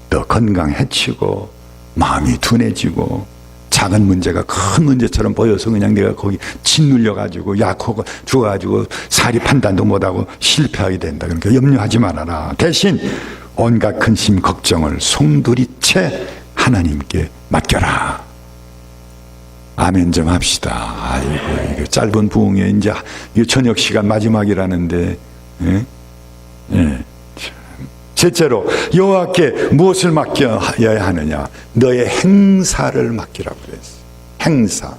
또 건강 해치고 마음이 둔해지고 작은 문제가 큰 문제처럼 보여서 그냥 내가 거기 짓눌려가지고 약하고 죽어가지고 사리 판단도 못하고 실패하게 된다. 그러니까 염려하지 말아라. 대신 온갖 근심 걱정을 송두리째 하나님께 맡겨라. 아멘 좀 합시다. 아이고, 이거 짧은 부흥에 이제 저녁 시간 마지막이라는데, 예? 예. 셋째로 여호와께 무엇을 맡겨야 하느냐? 너의 행사를 맡기라고 그랬어요. 행사.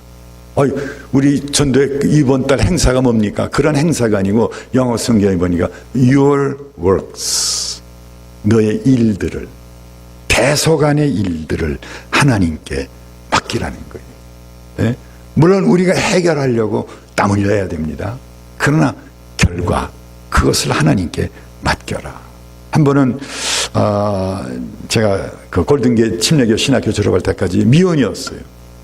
우리 전도회 이번 달 행사가 뭡니까? 그런 행사가 아니고 영어 성경에 보니까 your works, 너의 일들을, 대소간의 일들을 하나님께 맡기라는 거예요. 네? 물론 우리가 해결하려고 땀을 흘려야 됩니다. 그러나 결과 그것을 하나님께 맡겨라. 한 번은 제가 그 골든게 침례교 신학교 졸업할 때까지 미혼이었어요.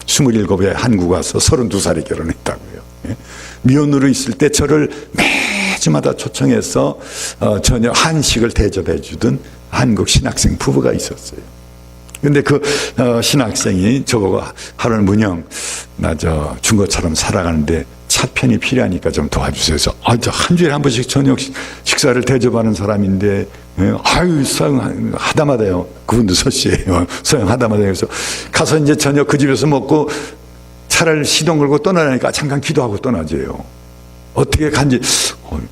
27에 한국 와서 32살에 결혼했다고요. 예? 미혼으로 있을 때 저를 매주마다 초청해서 저녁 한식을 대접해 주던 한국 신학생 부부가 있었어요. 근데 그 신학생이 저보고 하루는 문영, 나 저 중고처럼 살아가는데 차편이 필요하니까 좀 도와주세요. 그래서 저 한 주일에 한 번씩 저녁 식사를 대접하는 사람인데, 아유, 서영하다마다요. 그분도 서씨예요. 서영하다마다. 그래서 가서 이제 저녁 그 집에서 먹고 차를 시동 걸고 떠나니까 잠깐 기도하고 떠나줘요. 어떻게 간지,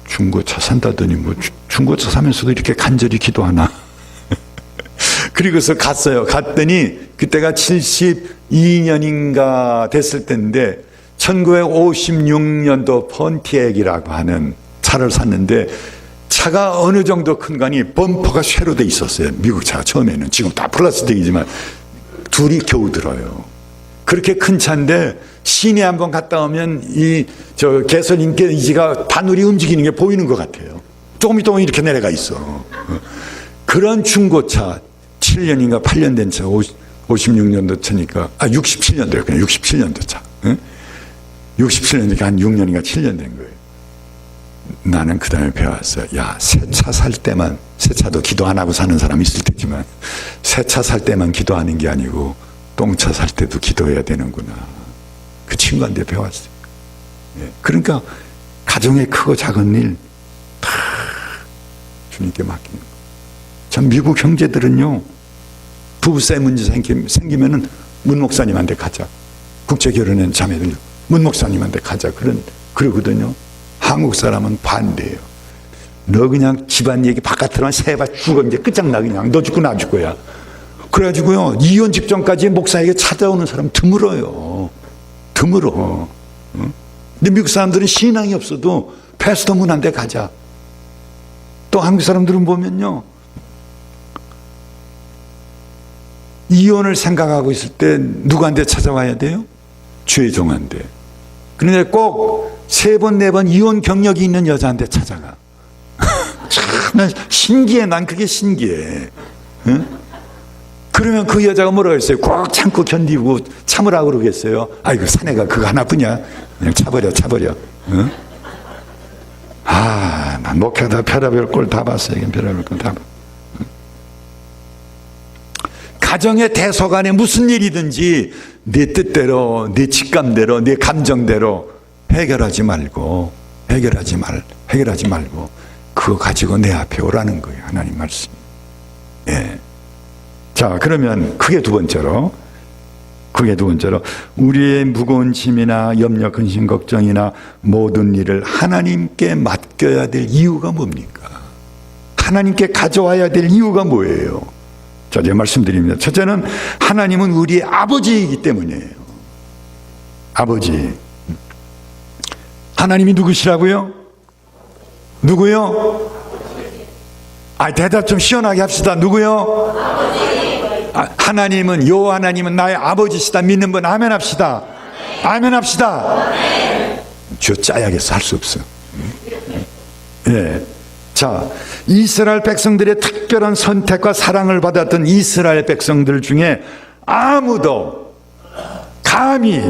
중고차 산다더니 뭐 중고차 사면서도 이렇게 간절히 기도하나. 그리고서 갔어요. 갔더니 그때가 72년인가 됐을 때인데 1956년도 폰티액이라고 하는 차를 샀는데 차가 어느 정도 큰 거니 범퍼가 쇠로 돼 있었어요. 미국 차가 처음에는. 지금 다 플라스틱이지만 둘이 겨우 들어요. 그렇게 큰 차인데 시내 한번 갔다 오면 저 개선 인기지가 바늘이 움직이는 게 보이는 것 같아요. 조금 있다 보면 이렇게 내려가 있어. 그런 중고차 7년인가 8년 된 차, 56년도 차니까, 67년도요. 그냥 67년도 차. 67년이니까 한 6년인가 7년 된 거예요. 나는 그 다음에 배웠어요. 야, 새 차 살 때만, 새 차도 기도 안 하고 사는 사람이 있을 테지만, 새 차 살 때만 기도하는 게 아니고, 똥차 살 때도 기도해야 되는구나. 그 친구한테 배웠어요. 예. 그러니까, 가정의 크고 작은 일, 다 주님께 맡기는 거예요. 참, 미국 형제들은요, 부부싸움 문제 생기면은 문 목사님한테 가자. 국제 결혼한 자매들 문 목사님한테 가자. 그러거든요. 한국 사람은 반대예요. 너 그냥 집안 얘기 바깥으로만 세봐 죽어. 이제 끝장나. 그냥 너 죽고 나 죽고야. 그래가지고요, 이혼 직전까지 목사에게 찾아오는 사람 드물어요. 드물어. 근데 미국 사람들은 신앙이 없어도 패스터 문한테 가자. 또 한국 사람들은 보면요, 이혼을 생각하고 있을 때 누구한테 찾아와야 돼요? 주의 종한테. 그런데 꼭 3번, 4번 이혼 경력이 있는 여자한테 찾아가. 참 신기해. 난 그게 신기해. 응? 그러면 그 여자가 뭐라고 했어요? 꼭 참고 견디고 참으라고 그러겠어요? 아이고, 사내가 그거 하나뿐이야. 그냥 차버려. 응? 난 목회하다 별의별 꼴 다 봤어요. 별의별 꼴 다 봤어요. 가정의 대소간에 무슨 일이든지 네 뜻대로, 네 직감대로, 네 감정대로 해결하지 말고 그거 가지고 내 앞에 오라는 거예요. 하나님 말씀이. 예. 자, 그러면 크게 두 번째로 그게 두 번째로 우리의 무거운 짐이나 염려, 근심, 걱정이나 모든 일을 하나님께 맡겨야 될 이유가 뭡니까? 하나님께 가져와야 될 이유가 뭐예요? 자, 제가 말씀드립니다. 첫째는 하나님은 우리의 아버지이기 때문이에요. 아버지. 하나님이 누구시라고요? 누구요? 대답 좀 시원하게 합시다. 누구요? 하나님은, 요 하나님은 나의 아버지시다. 믿는 분 아멘 합시다. 아멘 합시다. 쥐어 짜야겠어. 할 수 없어. 예. 자, 이스라엘 백성들의 특별한 선택과 사랑을 받았던 이스라엘 백성들 중에 아무도 감히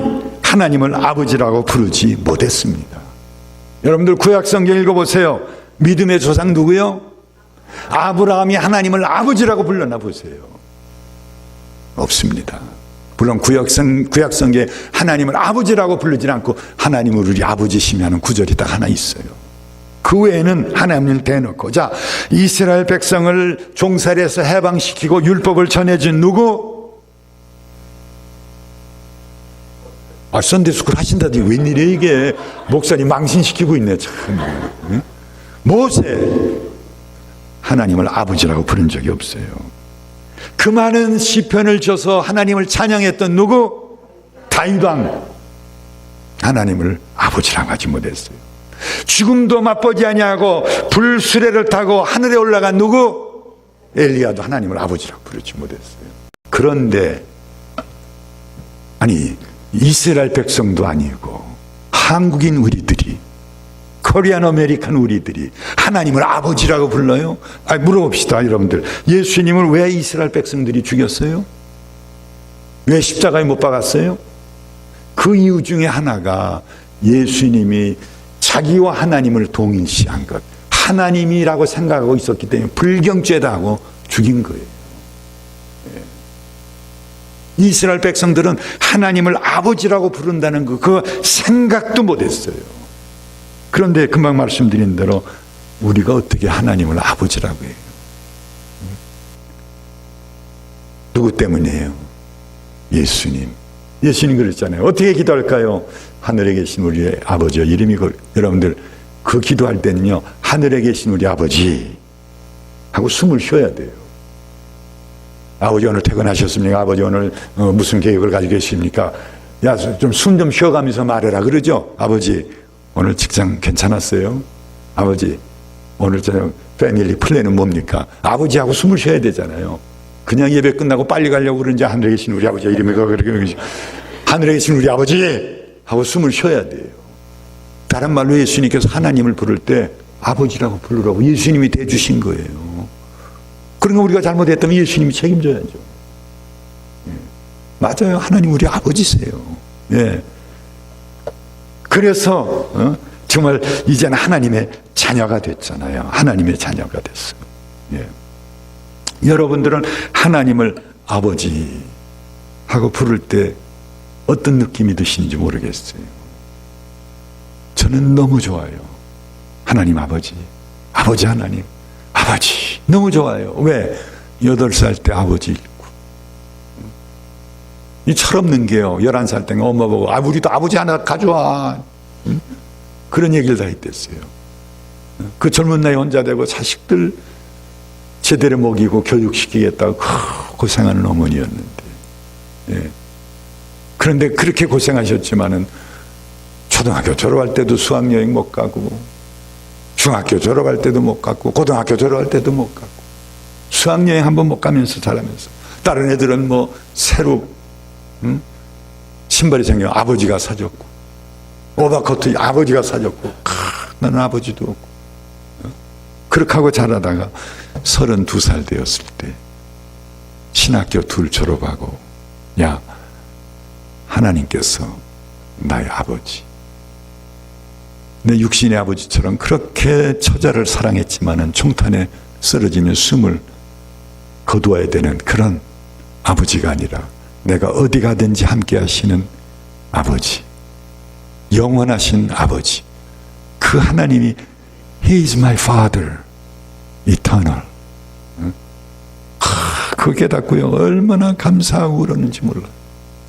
하나님을 아버지라고 부르지 못했습니다. 여러분들 구약성경 읽어보세요. 믿음의 조상 누구요? 아브라함이 하나님을 아버지라고 불렀나 보세요. 없습니다. 물론 구약성경에 하나님을 아버지라고 부르지 않고 하나님을 우리 아버지시며 하는 구절이 딱 하나 있어요. 그 외에는 하나님을 대놓고, 자, 이스라엘 백성을 종살이에서 해방시키고 율법을 전해준 누구? 선데스쿨 하신다더니 웬일이에요 이게. 목사님 망신시키고 있네 참. 응? 모세. 하나님을 아버지라고 부른 적이 없어요. 그 많은 시편을 줘서 하나님을 찬양했던 누구? 다윗왕. 하나님을 아버지라고 하지 못했어요. 죽음도 맛보지 아니하고 불수레를 타고 하늘에 올라간 누구? 엘리야도 하나님을 아버지라고 부르지 못했어요. 그런데 아니 이스라엘 백성도 아니고 한국인 우리들이, 코리안 아메리칸 우리들이 하나님을 아버지라고 불러요? 물어봅시다 여러분들. 예수님을 왜 이스라엘 백성들이 죽였어요? 왜 십자가에 못 박았어요? 그 이유 중에 하나가 예수님이 자기와 하나님을 동일시한 것, 하나님이라고 생각하고 있었기 때문에 불경죄다 하고 죽인 거예요. 이스라엘 백성들은 하나님을 아버지라고 부른다는 그 생각도 못했어요. 그런데 금방 말씀드린 대로 우리가 어떻게 하나님을 아버지라고 해요? 누구 때문이에요? 예수님. 예수님 그랬잖아요. 어떻게 기도할까요? 하늘에 계신 우리의 아버지요. 이름이 여러분들 그 기도할 때는요, 하늘에 계신 우리 아버지 하고 숨을 쉬어야 돼요. 아버지 오늘 퇴근하셨습니까? 아버지 오늘 무슨 계획을 가지고 계십니까? 야, 좀 숨 좀 쉬어가면서 말해라 그러죠. 아버지 오늘 직장 괜찮았어요? 아버지 오늘 저녁 패밀리 플랜은 뭡니까? 아버지하고 숨을 쉬어야 되잖아요. 그냥 예배 끝나고 빨리 가려고 그러는지 하늘에 계신 우리 아버지 이름이 그렇게 하늘에 계신 우리 아버지 하고 숨을 쉬어야 돼요. 다른 말로 예수님께서 하나님을 부를 때 아버지라고 부르라고 예수님이 대주신 거예요. 그러니까 우리가 잘못했다면 예수님이 책임져야죠. 맞아요. 하나님 우리 아버지세요. 예. 그래서 정말 이제는 하나님의 자녀가 됐잖아요. 하나님의 자녀가 됐어요. 예. 여러분들은 하나님을 아버지 하고 부를 때 어떤 느낌이 드시는지 모르겠어요. 저는 너무 좋아요. 하나님 아버지, 아버지 하나님, 아버지 너무 좋아요. 왜? 8살 때 아버지 읽고, 이 철없는 게요. 11살 때 엄마 보고 우리도 아버지 하나 가져와, 그런 얘기를 다 했댔어요. 그 젊은 나이 혼자 되고 자식들 제대로 먹이고 교육시키겠다고 고생하는 어머니였는데, 예. 그런데 그렇게 고생하셨지만은 초등학교 졸업할 때도 수학여행 못 가고, 중학교 졸업할 때도 못 갔고, 고등학교 졸업할 때도 못 갔고, 수학여행 한번 못 가면서 자라면서, 다른 애들은 뭐 새로 신발이 생겨 아버지가 사줬고, 오버코트 아버지가 사줬고, 나는 아버지도 없고, 그렇게 하고 자라다가 32살 되었을 때 신학교 2 졸업하고, 야, 하나님께서 나의 아버지, 내 육신의 아버지처럼 그렇게 처자를 사랑했지만은 총탄에 쓰러지면 숨을 거두어야 되는 그런 아버지가 아니라 내가 어디 가든지 함께 하시는 아버지, 영원하신 아버지, 그 하나님이 He is my Father, eternal. 그거 깨닫고요, 얼마나 감사하고 그러는지 몰라요.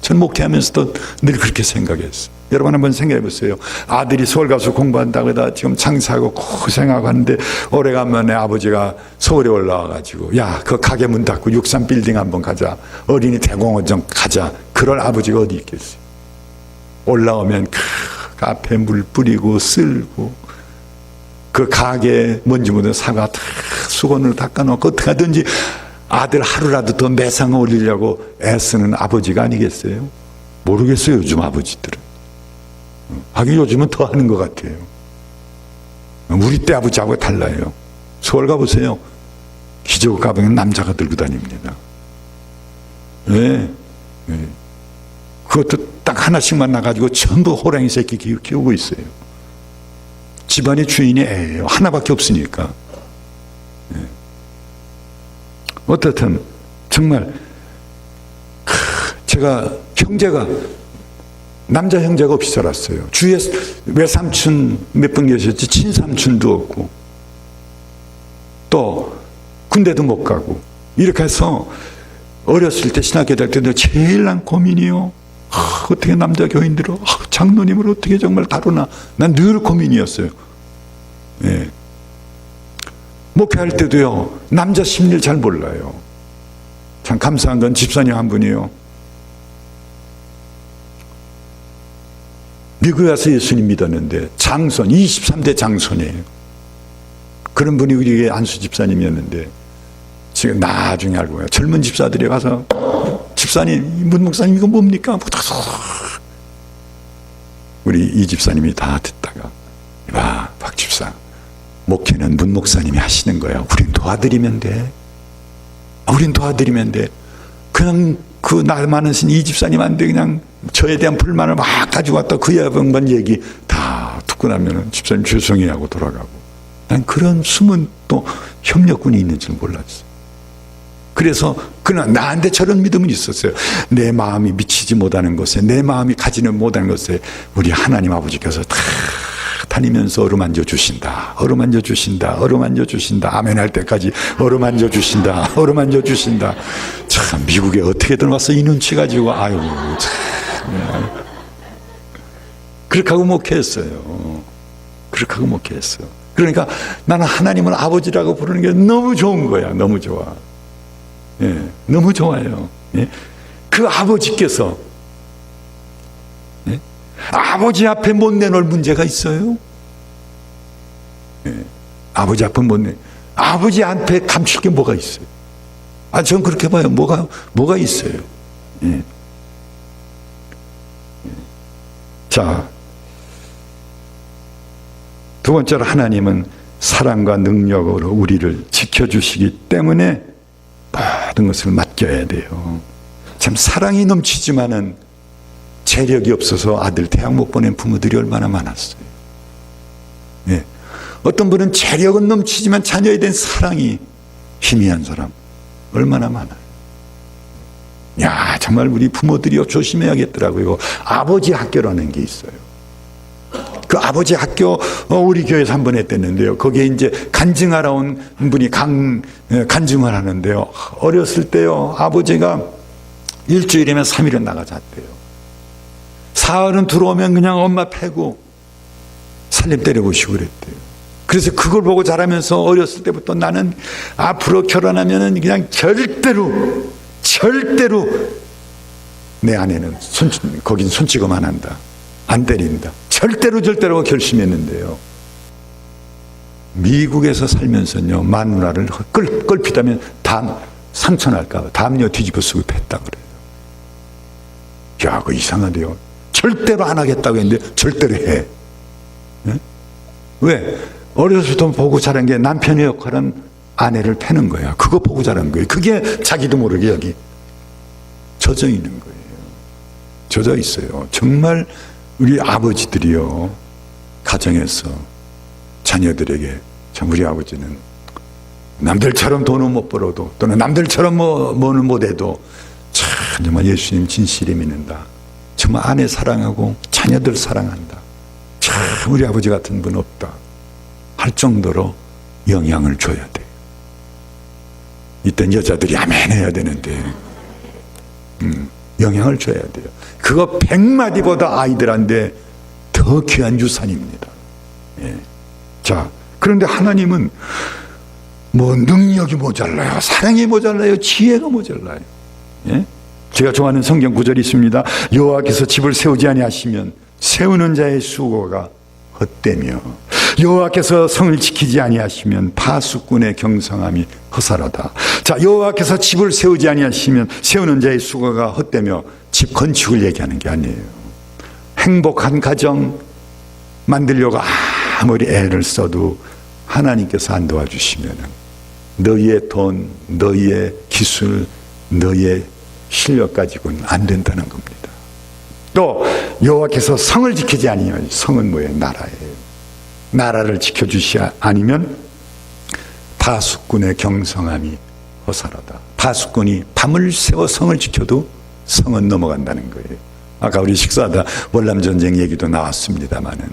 전 목회하면서도 늘 그렇게 생각했어요. 여러분 한번 생각해 보세요. 아들이 서울 가서 공부한다고 해다 지금 장사하고 고생하고 하는데 오래간만에 아버지가 서울에 올라와가지고 야, 그 가게 문 닫고 63빌딩 한번 가자. 어린이 대공원 좀 가자. 그럴 아버지가 어디 있겠어요. 올라오면 그 앞에 물 뿌리고 쓸고 그 가게 먼지 묻은 사과 다 수건으로 닦아놓고 어떻게 하든지 아들 하루라도 더 매상 올리려고 애쓰는 아버지가 아니겠어요? 모르겠어요, 요즘 아버지들은. 하긴 요즘은 더 하는 것 같아요. 우리 때 아버지하고 달라요. 서울 가보세요. 기저귀 가방은 남자가 들고 다닙니다. 네. 네. 그것도 딱 하나씩만 나가지고 전부 호랑이 새끼 키우고 있어요. 집안의 주인이 애예요. 하나밖에 없으니까. 네. 어떻든 정말 제가 형제가 남자 형제가 없이 살았어요. 주위에 외삼촌 몇 분 계셨지 친삼촌도 없고 또 군대도 못 가고 이렇게 해서 어렸을 때 신학교 다닐 때 제일 난 고민이요. 어떻게 남자 교인들을 장로님을 어떻게 정말 다루나 난 늘 고민이었어요. 예. 목회할 때도요 남자 심리를 잘 몰라요. 참 감사한 건 집사님 한 분이요 미국에 와서 예수님 믿었는데 장손 23대 장손이에요. 그런 분이 우리 안수 집사님이었는데 지금 나중에 알고 봐요. 젊은 집사들이 가서 집사님 문 목사님 이거 뭡니까? 우리 이 집사님이 다 듣다가 봐 박 집사 목회는 문 목사님이 하시는 거야. 우린 도와드리면 돼. 우린 도와드리면 돼. 그냥 그 나 많으신 이 집사님한테 그냥 저에 대한 불만을 막 가지고 왔다 그 양반 얘기 다 듣고 나면은 집사님 죄송해요 하고 돌아가고. 난 그런 숨은 또 협력군이 있는 줄 몰랐어. 그래서 그냥 나한테 저런 믿음은 있었어요. 내 마음이 미치지 못하는 것에 내 마음이 가지는 못하는 것에 우리 하나님 아버지께서 다 다니면서 어루만져 주신다. 어루만져 주신다. 어루만져 주신다. 아멘 할 때까지 어루만져 주신다. 어루만져 주신다. 참 미국에 어떻게든 와서 이 눈치 가지고 아유 참 그렇게 하고 목회했어요. 그렇게 하고 목회했어. 그러니까 나는 하나님을 아버지라고 부르는 게 너무 좋은 거야. 너무 좋아. 예, 너무 좋아요. 예? 그 아버지께서 예? 아버지 앞에 못 내놓을 문제가 있어요? 예, 아버지 앞에 못 내. 아버지 앞에 감출 게 뭐가 있어요? 아, 전 그렇게 봐요. 뭐가 있어요? 예. 자, 두 번째로 하나님은 사랑과 능력으로 우리를 지켜주시기 때문에 모든 것을 맡겨야 돼요. 참 사랑이 넘치지만은 재력이 없어서 아들 대학 못 보낸 부모들이 얼마나 많았어요. 예. 어떤 분은 재력은 넘치지만 자녀에 대한 사랑이 희미한 사람 얼마나 많아요. 야, 정말 우리 부모들이 조심해야겠더라고요. 아버지 학교라는 게 있어요. 그 아버지 학교 우리 교회에서 한 번 했댔는데요. 거기에 이제 간증하러 온 분이 간증을 하는데요. 어렸을 때요 아버지가 일주일이면 3일은 나가 잤대요. 사흘은 들어오면 그냥 엄마 패고 살림 때려보시고 그랬대요. 그래서 그걸 보고 자라면서 어렸을 때부터 나는 앞으로 결혼하면은 그냥 절대로 내 아내는 거긴 손찌검 안 한다. 안 때린다. 절대로 결심했는데요. 미국에서 살면서요 마누라를 끌피다면 상처 날까 봐 담요 뒤집어 쓰고 팼다 그래요. 야, 그거 이상하대요. 절대로 안 하겠다고 했는데 절대로 해. 네? 왜? 어렸을 때 보고 자란 게 남편의 역할은 아내를 패는 거야. 그거 보고 자란 거예요. 그게 자기도 모르게 여기 젖어 있는 거예요. 젖어 있어요. 정말 우리 아버지들이요 가정에서 자녀들에게 참 우리 아버지는 남들처럼 돈은 못 벌어도 또는 남들처럼 뭐는 못해도 참 정말 예수님 진실히 믿는다. 정말 아내 사랑하고 자녀들 사랑한다. 참 우리 아버지 같은 분 없다 할 정도로 영향을 줘야 돼요. 이땐 여자들이 아멘 해야 되는데 영향을 줘야 돼요. 그거 100마디보다 아이들한테 더 귀한 유산입니다. 예. 자, 그런데 하나님은 뭐 능력이 모자라요, 사랑이 모자라요, 지혜가 모자라요. 예? 제가 좋아하는 성경 구절이 있습니다. 여호와께서 집을 세우지 아니하시면 세우는 자의 수고가 헛되며 여호와께서 성을 지키지 아니하시면 파수꾼의 경성함이 허사로다. 자, 여호와께서 집을 세우지 아니하시면 세우는 자의 수고가 헛되며 집 건축을 얘기하는 게 아니에요. 행복한 가정 만들려고 아무리 애를 써도 하나님께서 안 도와주시면 너희의 돈, 너희의 기술, 너희의 실력 가지고는 안 된다는 겁니다. 또 여호와께서 성을 지키지 아니하면, 성은 뭐예요? 나라예요. 나라를 지켜주시 아니면 파수꾼의 경성함이 허사로다. 파수꾼이 밤을 새워 성을 지켜도 성은 넘어간다는 거예요. 아까 우리 식사하다 월남전쟁 얘기도 나왔습니다마는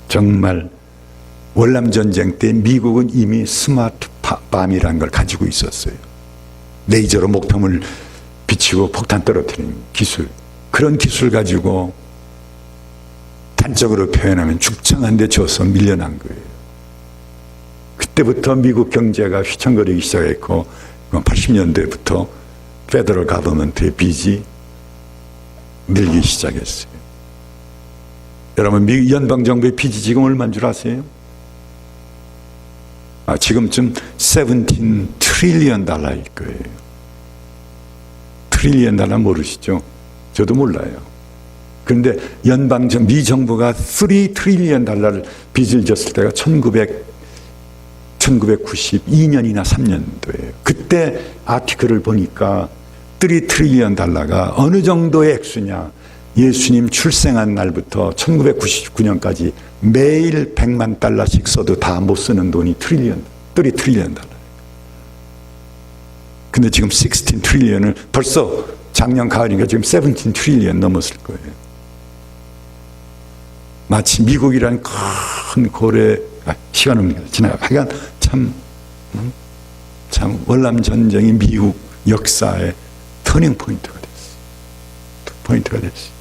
정말 월남전쟁 때 미국은 이미 스마트밤이라는 걸 가지고 있었어요. 레이저로 목표물 비치고 폭탄 떨어뜨리는 기술. 그런 기술 가지고 단적으로 표현하면 죽창한 데 져서 밀려난 거예요. 그때부터 미국 경제가 휘청거리기 시작했고 80년대부터 페더럴 가버먼트의 빚이 늘기 시작했어요. 여러분, 미국 연방정부의 빚이 지금 얼마인 줄 아세요? 지금쯤 17 트릴리언 달러일 거예요. 트릴리언 달러 모르시죠? 저도 몰라요. 그런데 미 정부가 3 트릴리언 달러를 빚을 졌을 때가 1992년이나 3년도예요. 그때 아티클을 보니까 3 트릴리언 달러가 어느 정도의 액수냐. 예수님 출생한 날부터 1999년까지 매일 100만 달러씩 써도 다 못 쓰는 돈이 3 트릴리언 달러. 근데 지금 16 트릴리언을 벌써 작년 가을이니까 지금 17 트릴리언 넘었을 거예요. 마치 미국이라는 큰 고래, 시간은 지나가. 하여간 참 월남전쟁이 미국 역사의 터닝 포인트가 됐어요.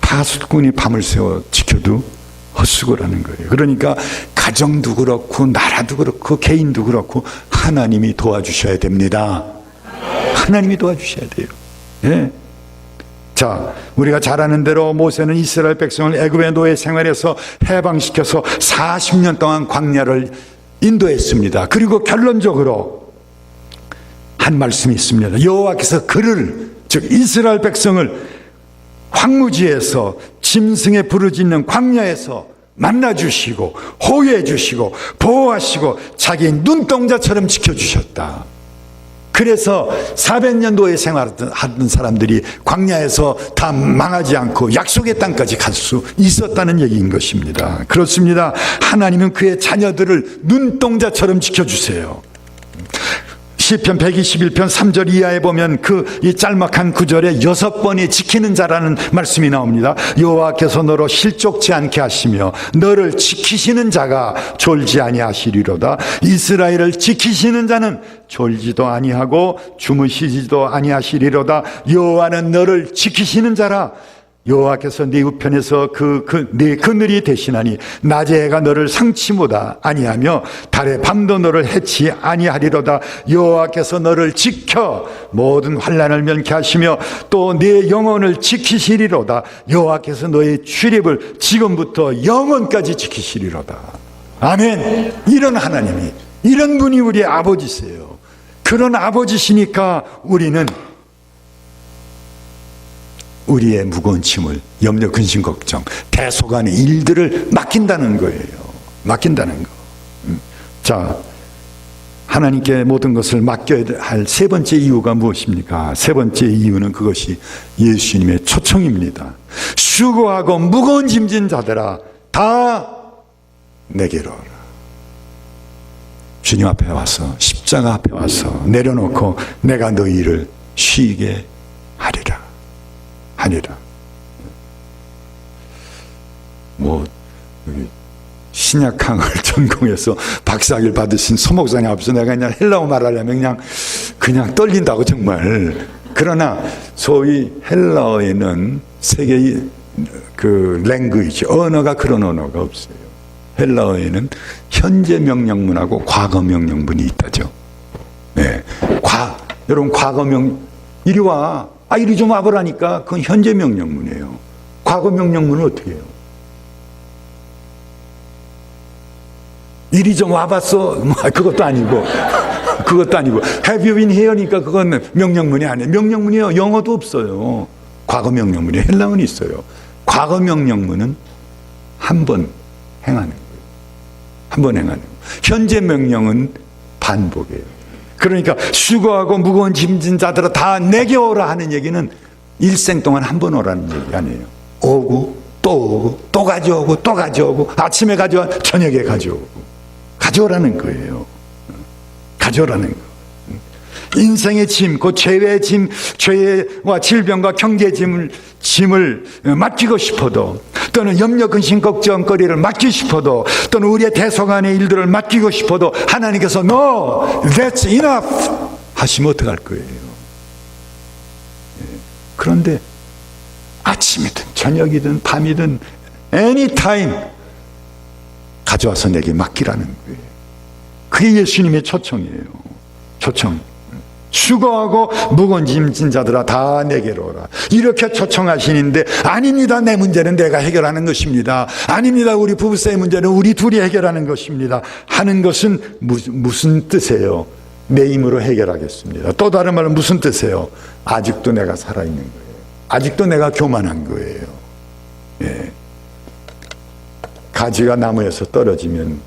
파수꾼이 밤을 새워 지켜도 헛수고라는 거예요. 그러니까 가정도 그렇고 나라도 그렇고 개인도 그렇고 하나님이 도와주셔야 됩니다. 하나님이 도와주셔야 돼요. 예. 자, 우리가 잘 아는 대로 모세는 이스라엘 백성을 애굽의 노예 생활에서 해방시켜서 40년 동안 광야를 인도했습니다. 그리고 결론적으로 한 말씀이 있습니다. 여호와께서 그를, 즉 이스라엘 백성을 황무지에서 짐승에 부르짖는 광야에서 만나주시고 호위해주시고 보호하시고 자기 눈동자처럼 지켜주셨다. 그래서 400년 노예 생활하던 사람들이 광야에서 다 망하지 않고 약속의 땅까지 갈 수 있었다는 얘기인 것입니다. 그렇습니다. 하나님은 그의 자녀들을 눈동자처럼 지켜주세요. 시편 121편 3절 이하에 보면 이 짤막한 구절에 6번이 지키는 자라는 말씀이 나옵니다. 여호와께서 너로 실족치 않게 하시며 너를 지키시는 자가 졸지 아니하시리로다. 이스라엘을 지키시는 자는 졸지도 아니하고 주무시지도 아니하시리로다. 여호와는 너를 지키시는 자라. 여호와께서 네 우편에서 네 그늘이 되시나니 낮의 해가 너를 상치 못하 아니하며 달의 밤도 너를 해치 아니하리로다. 여호와께서 너를 지켜 모든 환난을 면케 하시며 또 네 영혼을 지키시리로다. 여호와께서 너의 출입을 지금부터 영원까지 지키시리로다. 아멘. 이런 하나님이, 이런 분이 우리의 아버지세요. 그런 아버지시니까 우리는 우리의 무거운 짐을, 염려, 근심, 걱정, 대소간의 일들을 맡긴다는 거예요. 맡긴다는 거. 자, 하나님께 모든 것을 맡겨야 할 세 번째 이유가 무엇입니까? 세 번째 이유는 그것이 예수님의 초청입니다. 수고하고 무거운 짐진 자들아 다 내게로 오라. 주님 앞에 와서, 십자가 앞에 와서 내려놓고 내가 너희를 쉬게 하리라. 신약항을 전공해서 박사학위를 받으신 소목사님 앞에서 내가 그냥 헬라어 말하려면 그냥 떨린다고 정말. 그러나 소위 헬라어에는 세계의 그 랭귀지, 언어가 그런 언어가 없어요. 헬라어에는 현재 명령문하고 과거 명령문이 있다죠. 네. 여러분, 과거 이리 와. 이리 좀 와보라니까. 그건 현재 명령문이에요. 과거 명령문은 어떻게 해요? 이리 좀 와봤어. 그것도 아니고. 그것도 아니고. Have you been here니까 그건 명령문이 아니에요. 명령문이요. 영어도 없어요. 과거 명령문이 헬라어는 있어요. 과거 명령문은 한 번 행하는 거예요. 한 번 행하는 거예요. 현재 명령은 반복이에요. 그러니까 수고하고 무거운 짐진 자들아 다 내게 오라 하는 얘기는 일생 동안 한 번 오라는 얘기 아니에요. 오고 또 가져오고 또 가져오고 아침에 가져와 저녁에 가져오라는 거예요. 가져오라는 거. 인생의 짐, 그 죄의 짐, 죄와 질병과 경계 짐을 맡기고 싶어도, 또는 염려, 근심, 걱정거리를 맡기고 싶어도, 또는 우리의 대소간의 일들을 맡기고 싶어도 하나님께서 No, that's enough 하시면 어떡할 거예요? 그런데 아침이든 저녁이든 밤이든 anytime 가져와서 내게 맡기라는 거예요. 그게 예수님의 초청이에요. 초청. 수고하고 무거운 짐진 자들아 다 내게로 오라. 이렇게 초청하시는데 아닙니다. 내 문제는 내가 해결하는 것입니다. 아닙니다. 우리 부부싸의 문제는 우리 둘이 해결하는 것입니다. 하는 것은 무슨 뜻이에요? 내 힘으로 해결하겠습니다. 또 다른 말은 무슨 뜻이에요? 아직도 내가 살아있는 거예요. 아직도 내가 교만한 거예요. 예. 가지가 나무에서 떨어지면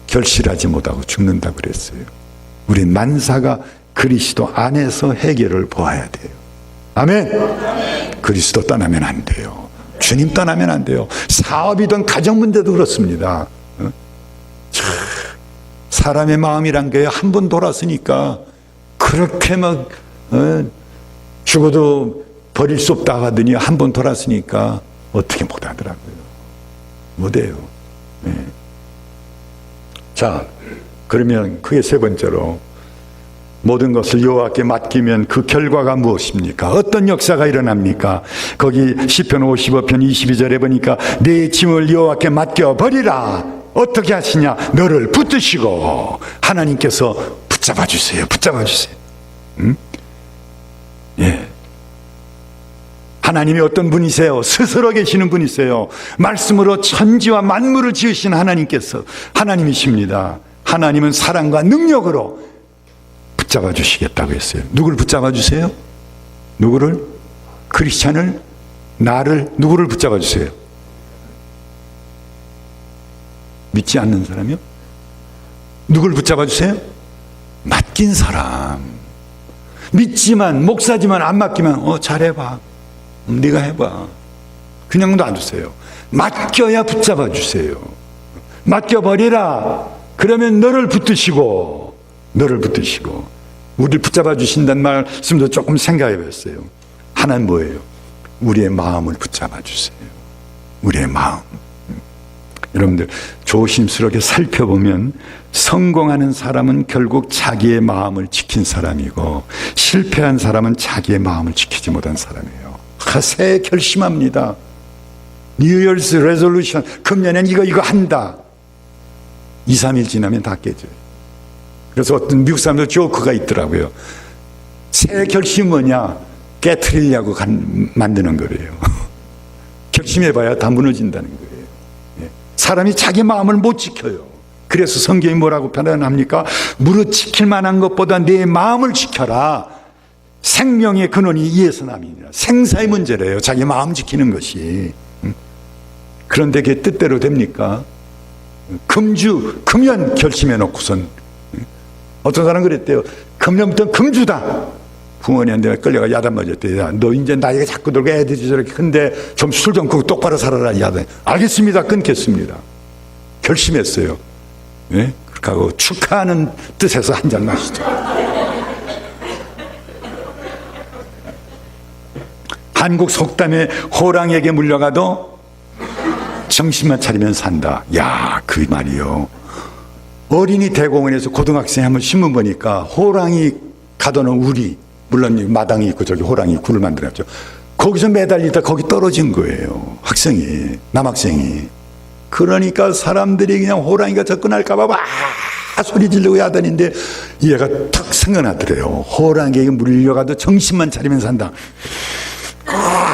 결실하지 못하고 죽는다고 그랬어요. 우리 만사가 그리스도 안에서 해결을 보아야 돼요. 아멘. 그리스도 떠나면 안 돼요. 주님 떠나면 안 돼요. 사업이든 가정 문제도 그렇습니다. 사람의 마음이란 게 한 번 돌았으니까 그렇게 막 죽어도 버릴 수 없다 하더니 한 번 돌았으니까 어떻게 못 하더라고요. 못해요. 네. 자, 그러면 그게 세 번째로 모든 것을 여호와께 맡기면 그 결과가 무엇입니까? 어떤 역사가 일어납니까? 거기 시편 55편 22절에 보니까 내 짐을 여호와께 맡겨버리라. 어떻게 하시냐? 너를 붙드시고 하나님께서 붙잡아 주세요. 붙잡아 주세요. 응? 예. 하나님이 어떤 분이세요? 스스로 계시는 분이세요. 말씀으로 천지와 만물을 지으신 하나님께서 하나님이십니다. 하나님은 사랑과 능력으로 붙잡아 주시겠다고 했어요. 누구를 붙잡아 주세요? 누구를? 크리스찬을? 나를? 누구를 붙잡아 주세요? 믿지 않는 사람이요? 누구를 붙잡아 주세요? 맡긴 사람. 믿지만 목사지만 안 맡기면 잘해봐. 네가 해봐. 그냥 놔두세요. 맡겨야 붙잡아 주세요. 맡겨버리라. 그러면 너를 붙드시고 우리를 붙잡아 주신다는 말씀도 조금 생각해 봤어요. 하나는 뭐예요? 우리의 마음을 붙잡아 주세요. 우리의 마음. 여러분들 조심스럽게 살펴보면 성공하는 사람은 결국 자기의 마음을 지킨 사람이고 실패한 사람은 자기의 마음을 지키지 못한 사람이에요. 새해 결심합니다. New Year's Resolution. 금년엔 이거 한다. 2, 3일 지나면 다 깨져요. 그래서 어떤 미국 사람들 조크가 있더라고요. 새해 결심 뭐냐? 깨트리려고 만드는 거래요. 결심해봐야 다 무너진다는 거예요. 사람이 자기 마음을 못 지켜요. 그래서 성경이 뭐라고 표현합니까? 무릇 지킬 만한 것보다 내 마음을 지켜라. 생명의 근원이 이에서 남이니라. 생사의 문제래요. 자기 마음 지키는 것이. 그런데 그게 뜻대로 됩니까? 금연 결심해 놓고선 어떤 사람 그랬대요. 금년부터 금주다. 부모님한테 끌려가 야단 맞았대요. 야, 너 이제 나이가 자꾸 들고 애들이 저렇게 큰데 좀 술 좀 끄고 똑바로 살아라. 야단. 알겠습니다. 끊겠습니다. 결심했어요. 예? 그렇게 하고 축하하는 뜻에서 한 잔 마시죠. 한국 속담에 호랑이에게 물려가도 정신만 차리면 산다. 야, 그 말이요. 어린이 대공원에서 고등학생이 한번 신문 보니까 호랑이 가둬놓은 우리 물론 마당이 있고 저기 호랑이 굴을 만들었죠. 거기서 매달리다 거기 떨어진 거예요. 학생이, 남학생이. 그러니까 사람들이 그냥 호랑이가 접근할까봐 막 소리 지르고 하더니인데 얘가 탁 생각나더래요. 호랑이에게 물려가도 정신만 차리면 산다.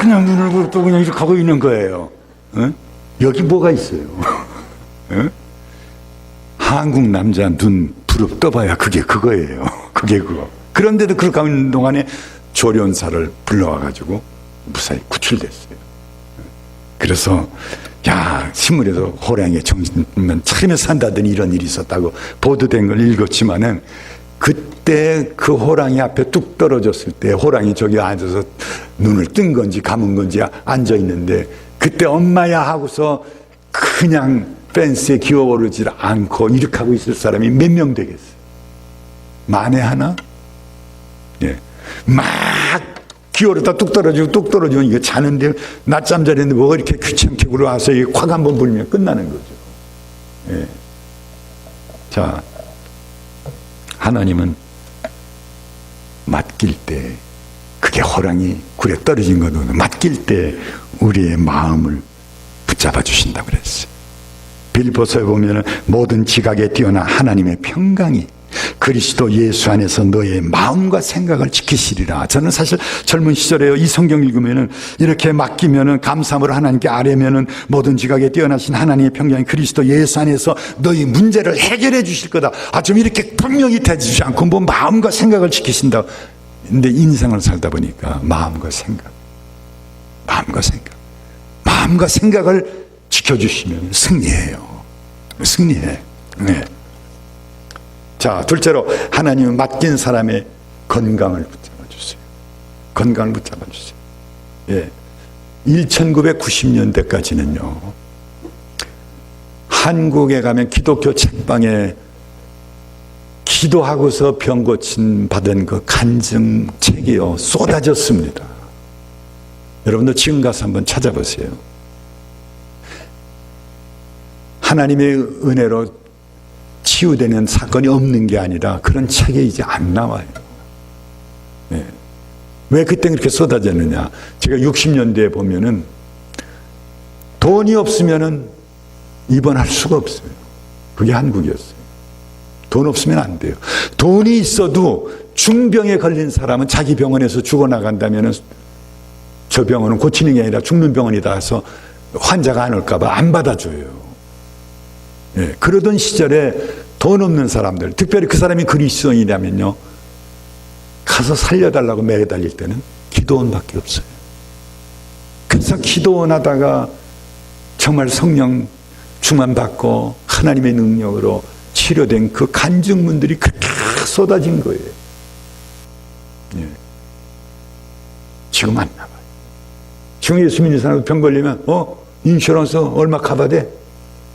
그냥 눈을 감고 그냥 이렇게 하고 있는 거예요. 어? 여기 뭐가 있어요? 어? 한국 남자 눈 부릅 떠봐야 그게 그거예요. 그게 그거. 그런데도 그렇게 하는 동안에 조련사를 불러와가지고 무사히 구출됐어요. 그래서 야, 신문에서 호랑이의 정신만 차리면서 산다더니 이런 일이 있었다고 보도된 걸 읽었지만은 그때 그 호랑이 앞에 뚝 떨어졌을 때 호랑이 저기 앉아서 눈을 뜬 건지 감은 건지 앉아 있는데 그때 엄마야 하고서 그냥 펜스에 기어오르질 않고 이렇게 하고 있을 사람이 몇 명 되겠어요? 만에 하나? 예. 막 기어오르다 뚝 떨어지고 이거 자는데 낮잠 자는데 뭐가 이렇게 귀찮게 굴러와서 확 한번 불면 끝나는 거죠. 예. 자, 하나님은 맡길 때 그게 호랑이 굴에 떨어진 거는 맡길 때 우리의 마음을 붙잡아 주신다고 그랬어요. 빌보서에 보면은 모든 지각에 뛰어난 하나님의 평강이 그리스도 예수 안에서 너의 마음과 생각을 지키시리라. 저는 사실 젊은 시절에 이 성경 읽으면은 이렇게 맡기면은 감사함으로 하나님께 아뢰면은 모든 지각에 뛰어나신 하나님의 평강이 그리스도 예수 안에서 너의 문제를 해결해 주실 거다. 좀 이렇게 분명히 대주지 않고 뭐 마음과 생각을 지키신다. 근데 인생을 살다 보니까 마음과 생각을 지켜주시면 승리해요. 승리해. 네. 자, 둘째로 하나님은 맡긴 사람의 건강을 붙잡아 주세요. 건강을 붙잡아 주세요. 예. 1990년대까지는요. 한국에 가면 기독교 책방에 기도하고서 병 고침 받은 그 간증책이요 쏟아졌습니다. 여러분들 지금 가서 한번 찾아보세요. 하나님의 은혜로 치유되는 사건이 없는 게 아니라 그런 책이 이제 안 나와요. 네. 왜 그때 그렇게 쏟아졌느냐? 제가 60년대에 보면은 돈이 없으면은 입원할 수가 없어요. 그게 한국이었어요. 돈 없으면 안 돼요. 돈이 있어도 중병에 걸린 사람은 자기 병원에서 죽어나간다면은 저 병원은 고치는 게 아니라 죽는 병원이다 해서 환자가 안 올까봐 안 받아줘요. 예, 그러던 시절에 돈 없는 사람들, 특별히 그 사람이 그리스도인이라면요, 가서 살려달라고 매달릴 때는 기도원밖에 없어요. 그래서 기도원 하다가 정말 성령 충만받고 하나님의 능력으로 치료된 그 간증문들이 그렇게 쏟아진 거예요. 예. 지금 안 나와요. 지금 예수 믿는 사람 병 걸리면 인슈런스 얼마 갚아야 돼?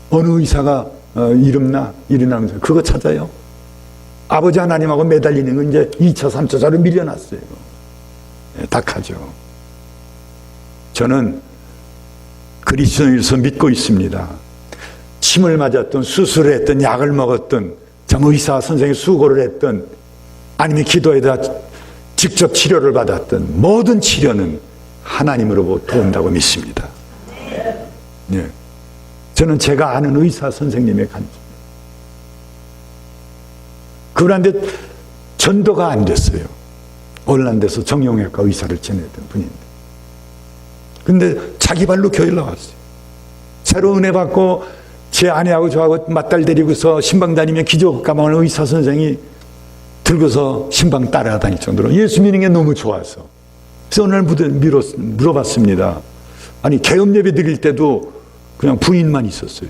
어느 의사가 이름나 일어나면서 그거 찾아요. 아버지 하나님하고 매달리는 건 이제 2차 3차로 밀려났어요. 네, 닥하죠. 저는 그리스도인으로서 믿고 있습니다. 침을 맞았던 수술을 했던 약을 먹었던 참 의사 선생이 수고를 했던 아니면 기도에다 직접 치료를 받았던 모든 치료는 하나님으로부터 온다고 믿습니다. 네. 저는 제가 아는 의사 선생님의 간증. 그런데 전도가 안 됐어요. 올란드에서 정형외과 의사를 지내던 분인데. 근데 자기 발로 교회 나왔어요. 새로 은혜 받고 제 아내하고 저하고 맞달 데리고서 신방 다니면 기적 가방을 의사 선생이 들고서 신방 따라다닐 정도로 예수 믿는 게 너무 좋아서. 그래서 오늘 물어봤습니다. 아니, 개업 예배 드릴 때도 그냥 부인만 있었어요.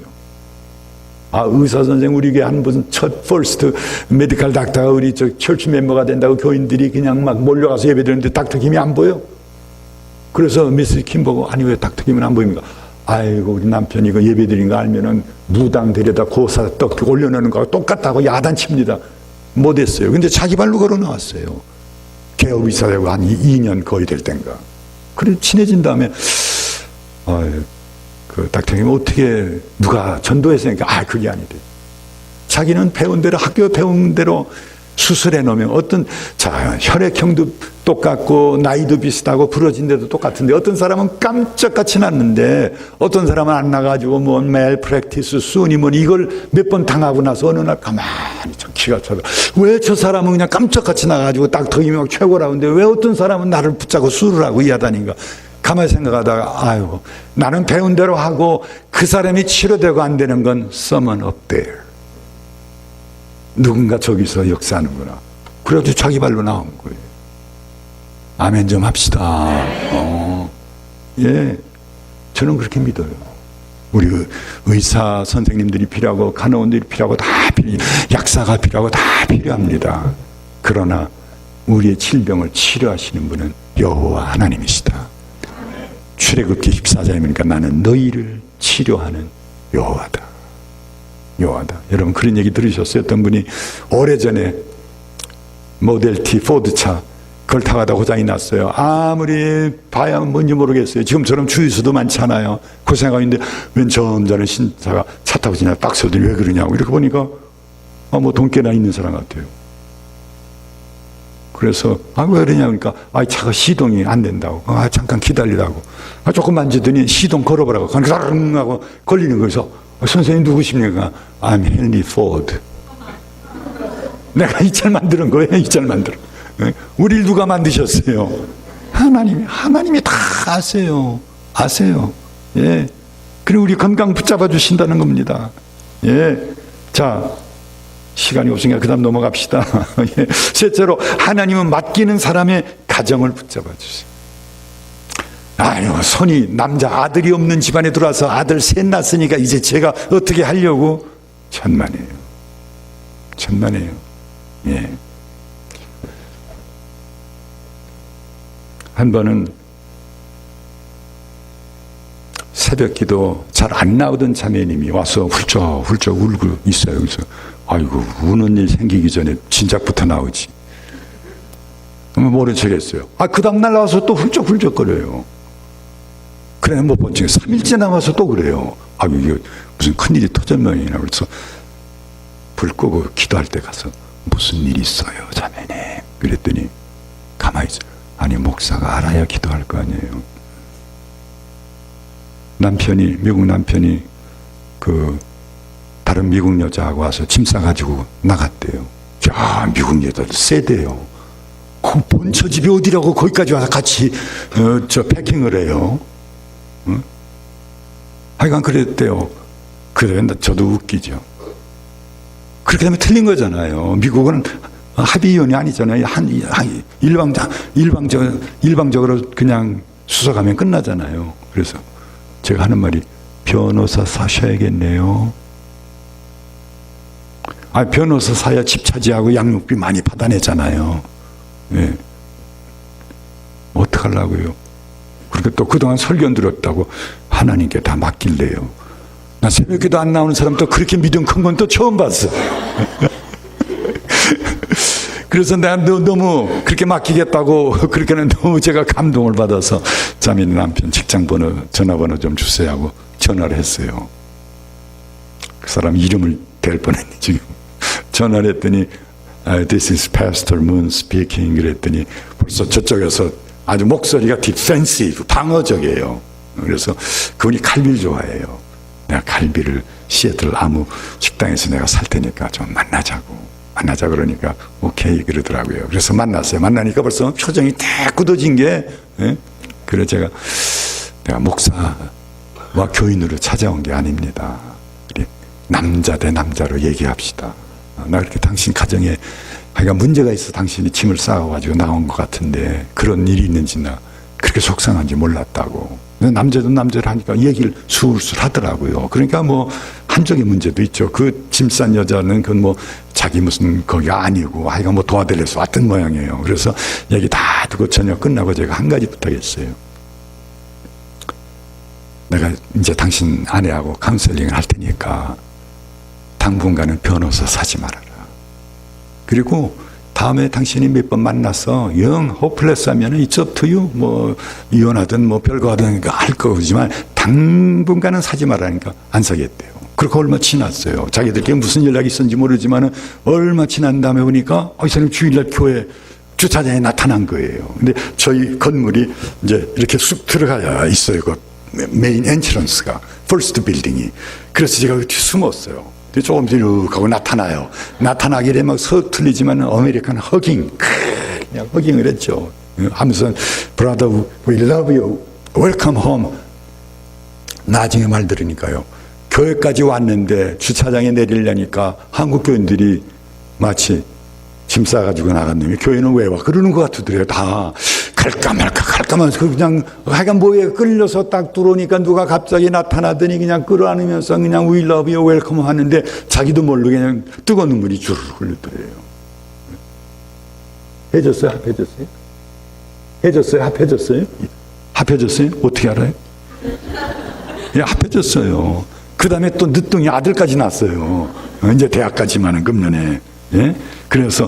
의사 선생 우리 교회 한 분 첫 퍼스트 메디컬 닥터가 우리 저 철치 멤버가 된다고 교인들이 그냥 막 몰려가서 예배 드리는데 닥터 김이 안 보여. 그래서 미스 김 보고 아니 왜 닥터 김은 안 보입니까? 아이고 우리 남편이 그 예배 드린 거 알면은 무당 데려다 고사 떡 올려놓는 거하고 똑같다고 야단칩니다. 못했어요. 근데 자기 발로 걸어 나왔어요. 개업 의사 되고 한 2년 거의 될 땐가. 그래 친해진 다음에 그 닥터님 어떻게 누가 전도했으니까 그게 아니래. 자기는 배운 대로 학교 배운 대로 수술해 놓으면 어떤 혈액형도 똑같고 나이도 비슷하고 부러진 데도 똑같은데 어떤 사람은 깜짝같이 났는데 어떤 사람은 안 나가지고 뭐 매일 프랙티스 순위 뭐 이걸 몇 번 당하고 나서 어느 날 가만히 저 기가 차서 왜 저 사람은 그냥 깜짝같이 나가지고 딱 덕이면 최고라는데 왜 어떤 사람은 나를 붙잡고 술을 하고 이하다니까 가만히 생각하다가 아유 나는 배운 대로 하고 그 사람이 치료되고 안 되는 건 someone up there 누군가 저기서 역사하는구나. 그래가지고 자기 발로 나온 거예요. 아멘 좀 합시다. 예, 저는 그렇게 믿어요. 우리 의사 선생님들이 필요하고 간호원들이 필요하고 다 약사가 필요하고 다 필요합니다. 그러나 우리의 질병을 치료하시는 분은 여호와 하나님이시다. 출애굽기 14장이니까 나는 너희를 치료하는 여호와다. 여호와다. 여러분 그런 얘기 들으셨어요? 어떤 분이 오래전에 모델 T 포드차 그걸 타가다 고장이 났어요. 아무리 봐야 뭔지 모르겠어요. 지금처럼 주유소도 많잖아요. 그 생각인데 웬 점잖은 신사가 차 타고 지나 딱 서더니 왜 그러냐고 이렇게 보니까 뭐 돈깨나 있는 사람 같아요. 그래서 왜 그러냐 그러니까 차가 시동이 안 된다고. 잠깐 기다리라고. 조금 만지더니 시동 걸어보라고. 그러니까 하고 걸리는 거에서 선생님 누구십니까? I'm Henry Ford. 내가 이 차 만드는 거예요. 이 차를 만들어. 우리를 누가 만드셨어요? 하나님이 다 아세요. 예. 그리고 우리 건강 붙잡아 주신다는 겁니다. 예. 자, 시간이 없으니까 그 다음 넘어갑시다. 예. 셋째로, 하나님은 맡기는 사람의 가정을 붙잡아 주세요. 아유, 손이 남자 아들이 없는 집안에 들어와서 아들 셋 낳았으니까 이제 제가 어떻게 하려고? 천만에요. 예. 한 번은 새벽 기도 잘 안 나오던 자매님이 와서 훌쩍 울고 있어요. 그래서 아이고 우는 일 생기기 전에 진작부터 나오지. 모른 척 했어요. 그 다음날 나와서 또 훌쩍거려요. 그래 못 본 중에 3일째 나와서 또 그래요. 이게 무슨 큰일이 터졌나이나. 그래서 불 끄고 기도할 때 가서 무슨 일이 있어요 자매님. 그랬더니 가만히 있어요. 아니 목사가 알아야 기도할 거 아니에요. 미국 남편이 그 다른 미국 여자하고 와서 짐 싸가지고 나갔대요. 야 미국 여자들 세대요. 그 본처 집이 어디라고 거기까지 와서 같이 패킹을 해요. 하여간 그랬대요. 그래 저도 웃기죠. 그렇게 되면 틀린 거잖아요. 미국은 합의위원이 아니잖아요. 일방적으로 그냥 수사가면 끝나잖아요. 그래서 제가 하는 말이 변호사 사셔야겠네요. 변호사 사야 집 차지하고 양육비 많이 받아내잖아요. 예. 어떡하려고요? 그러니까 또 그동안 설교 들었다고 하나님께 다 맡길래요. 나 새벽에도 안 나오는 사람도 그렇게 믿음 큰 건 또 처음 봤어. 그래서 내가 너무 그렇게 맡기겠다고 그렇게는 너무 제가 감동을 받아서 자매님 남편 직장번호 전화번호 좀 주세요 하고 전화를 했어요. 그 사람 이름을 댈 뻔했네 지금. 전화를 했더니 This is Pastor Moon speaking 그랬더니 벌써 저쪽에서 아주 목소리가 디펜시브 방어적이에요. 그래서 그분이 갈비를 좋아해요. 내가 갈비를 시애틀 아무 식당에서 내가 살 테니까 좀 만나자 그러니까 오케이 그러더라고요. 그래서 만났어요. 만나니까 벌써 표정이 딱 굳어진 게 그래 내가 목사와 교인으로 찾아온 게 아닙니다. 우리 남자 대 남자로 얘기합시다. 나 그렇게 당신 가정에 하여간 문제가 있어 당신이 짐을 쌓아가지고 나온 것 같은데 그런 일이 있는지 나 그렇게 속상한지 몰랐다고. 남자도 남자를 하니까 얘기를 술술 하더라고요. 그러니까 뭐 한쪽의 문제도 있죠. 그 짐 싼 여자는 그건 뭐 자기 무슨 거기가 아니고 하여간 뭐 도와드려서 왔던 모양이에요. 그래서 얘기 다 듣고 저녁 끝나고 제가 한 가지 부탁했어요. 내가 이제 당신 아내하고 카운셀링을 할 테니까 당분간은 변호사 사지 말아라. 그리고 다음에 당신이 몇 번 만나서 영 호플레스 하면은 it's up to you. 뭐 이혼하든 뭐 별거 하든 할 거지만 당분간은 사지 말라니까 안 사겠대요. 그렇게 얼마 지났어요. 자기들끼리 무슨 연락이 있었는지 모르지만은 얼마 지난 다음에 보니까 이 사람 주일날 교회 주차장에 나타난 거예요. 근데 저희 건물이 이제 이렇게 쑥 들어가야 있어요. 그 메인 엔트런스가, 퍼스트 빌딩이. 그래서 제가 뒤에 숨었어요. 근데 조금 뒤로 가고 나타나요. 나타나게 되면 서툴리지만 아메리칸 허깅, 그냥 허깅을 했죠. 하면서 Brother, we love you, welcome home. 나중에 말 들으니까요, 교회까지 왔는데 주차장에 내리려니까 한국 교인들이 마치 짐 싸가지고 나간 놈이 교회는 왜 와? 그러는 것 같더래요. 다 갈까 말까 하면서 그냥 하여간 뭐에 끌려서 딱 들어오니까 누가 갑자기 나타나더니 그냥 끌어안으면서 그냥 We love you, welcome 하는데 자기도 모르게 그냥 뜨거운 눈물이 주르르 흘러더래요. 해줬어요? 합해줬어요? 해줬어요? 합해줬어요? 합해줬어요? 어떻게 알아요? 예, 합해줬어요. 그 다음에 또 늦둥이 아들까지 낳았어요. 이제 대학까지만은 금년에. 예? 그래서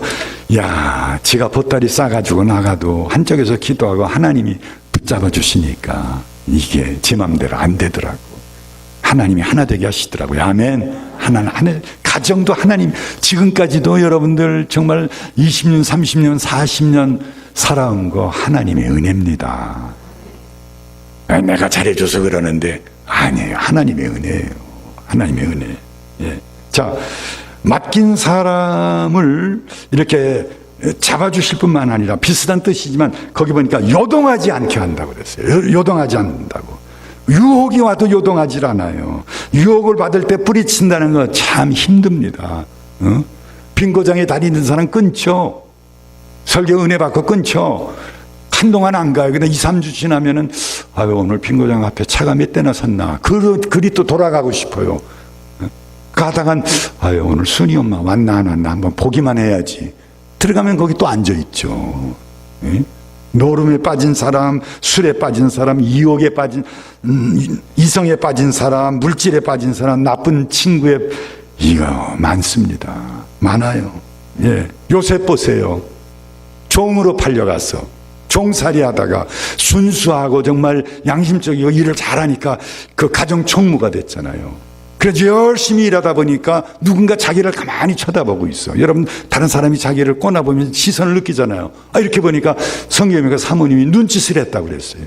야, 지가 보따리 싸가지고 나가도 한쪽에서 기도하고 하나님이 붙잡아 주시니까 이게 제 맘대로 안 되더라고. 하나님이 하나 되게 하시더라고요. 아멘. 하나님, 가정도 하나님, 지금까지도 여러분들 정말 20년, 30년, 40년 살아온 거 하나님의 은혜입니다. 내가 잘해줘서 그러는데 아니에요. 하나님의 은혜예요. 하나님의 은혜. 예. 자, 맡긴 사람을 이렇게 잡아주실 뿐만 아니라 비슷한 뜻이지만 거기 보니까 요동하지 않게 한다고 그랬어요. 요동하지 않는다고. 유혹이 와도 요동하지 않아요. 유혹을 받을 때 뿌리친다는 거 참 힘듭니다. 빙고장에 다니는 사람 끊죠. 설교 은혜 받고 끊죠. 한동안 안 가요. 근데 2, 3주 지나면은 아유, 오늘 빙고장 앞에 차가 몇 대나 섰나. 그리 또 돌아가고 싶어요. 가다간 아유, 오늘 순이 엄마 왔나 안 왔나 한번 보기만 해야지. 들어가면 거기 또 앉아 있죠. 노름에 빠진 사람, 술에 빠진 사람, 유혹에 빠진 이성에 빠진 사람, 물질에 빠진 사람, 나쁜 친구에 이거 많습니다. 많아요. 예, 요셉 보세요. 종으로 팔려가서 종살이 하다가 순수하고 정말 양심적이고 일을 잘하니까 그 가정 총무가 됐잖아요. 그래서 열심히 일하다 보니까 누군가 자기를 가만히 쳐다보고 있어. 여러분, 다른 사람이 자기를 꼬나보면 시선을 느끼잖아요. 이렇게 보니까 성경에 사모님이 눈짓을 했다고 그랬어요.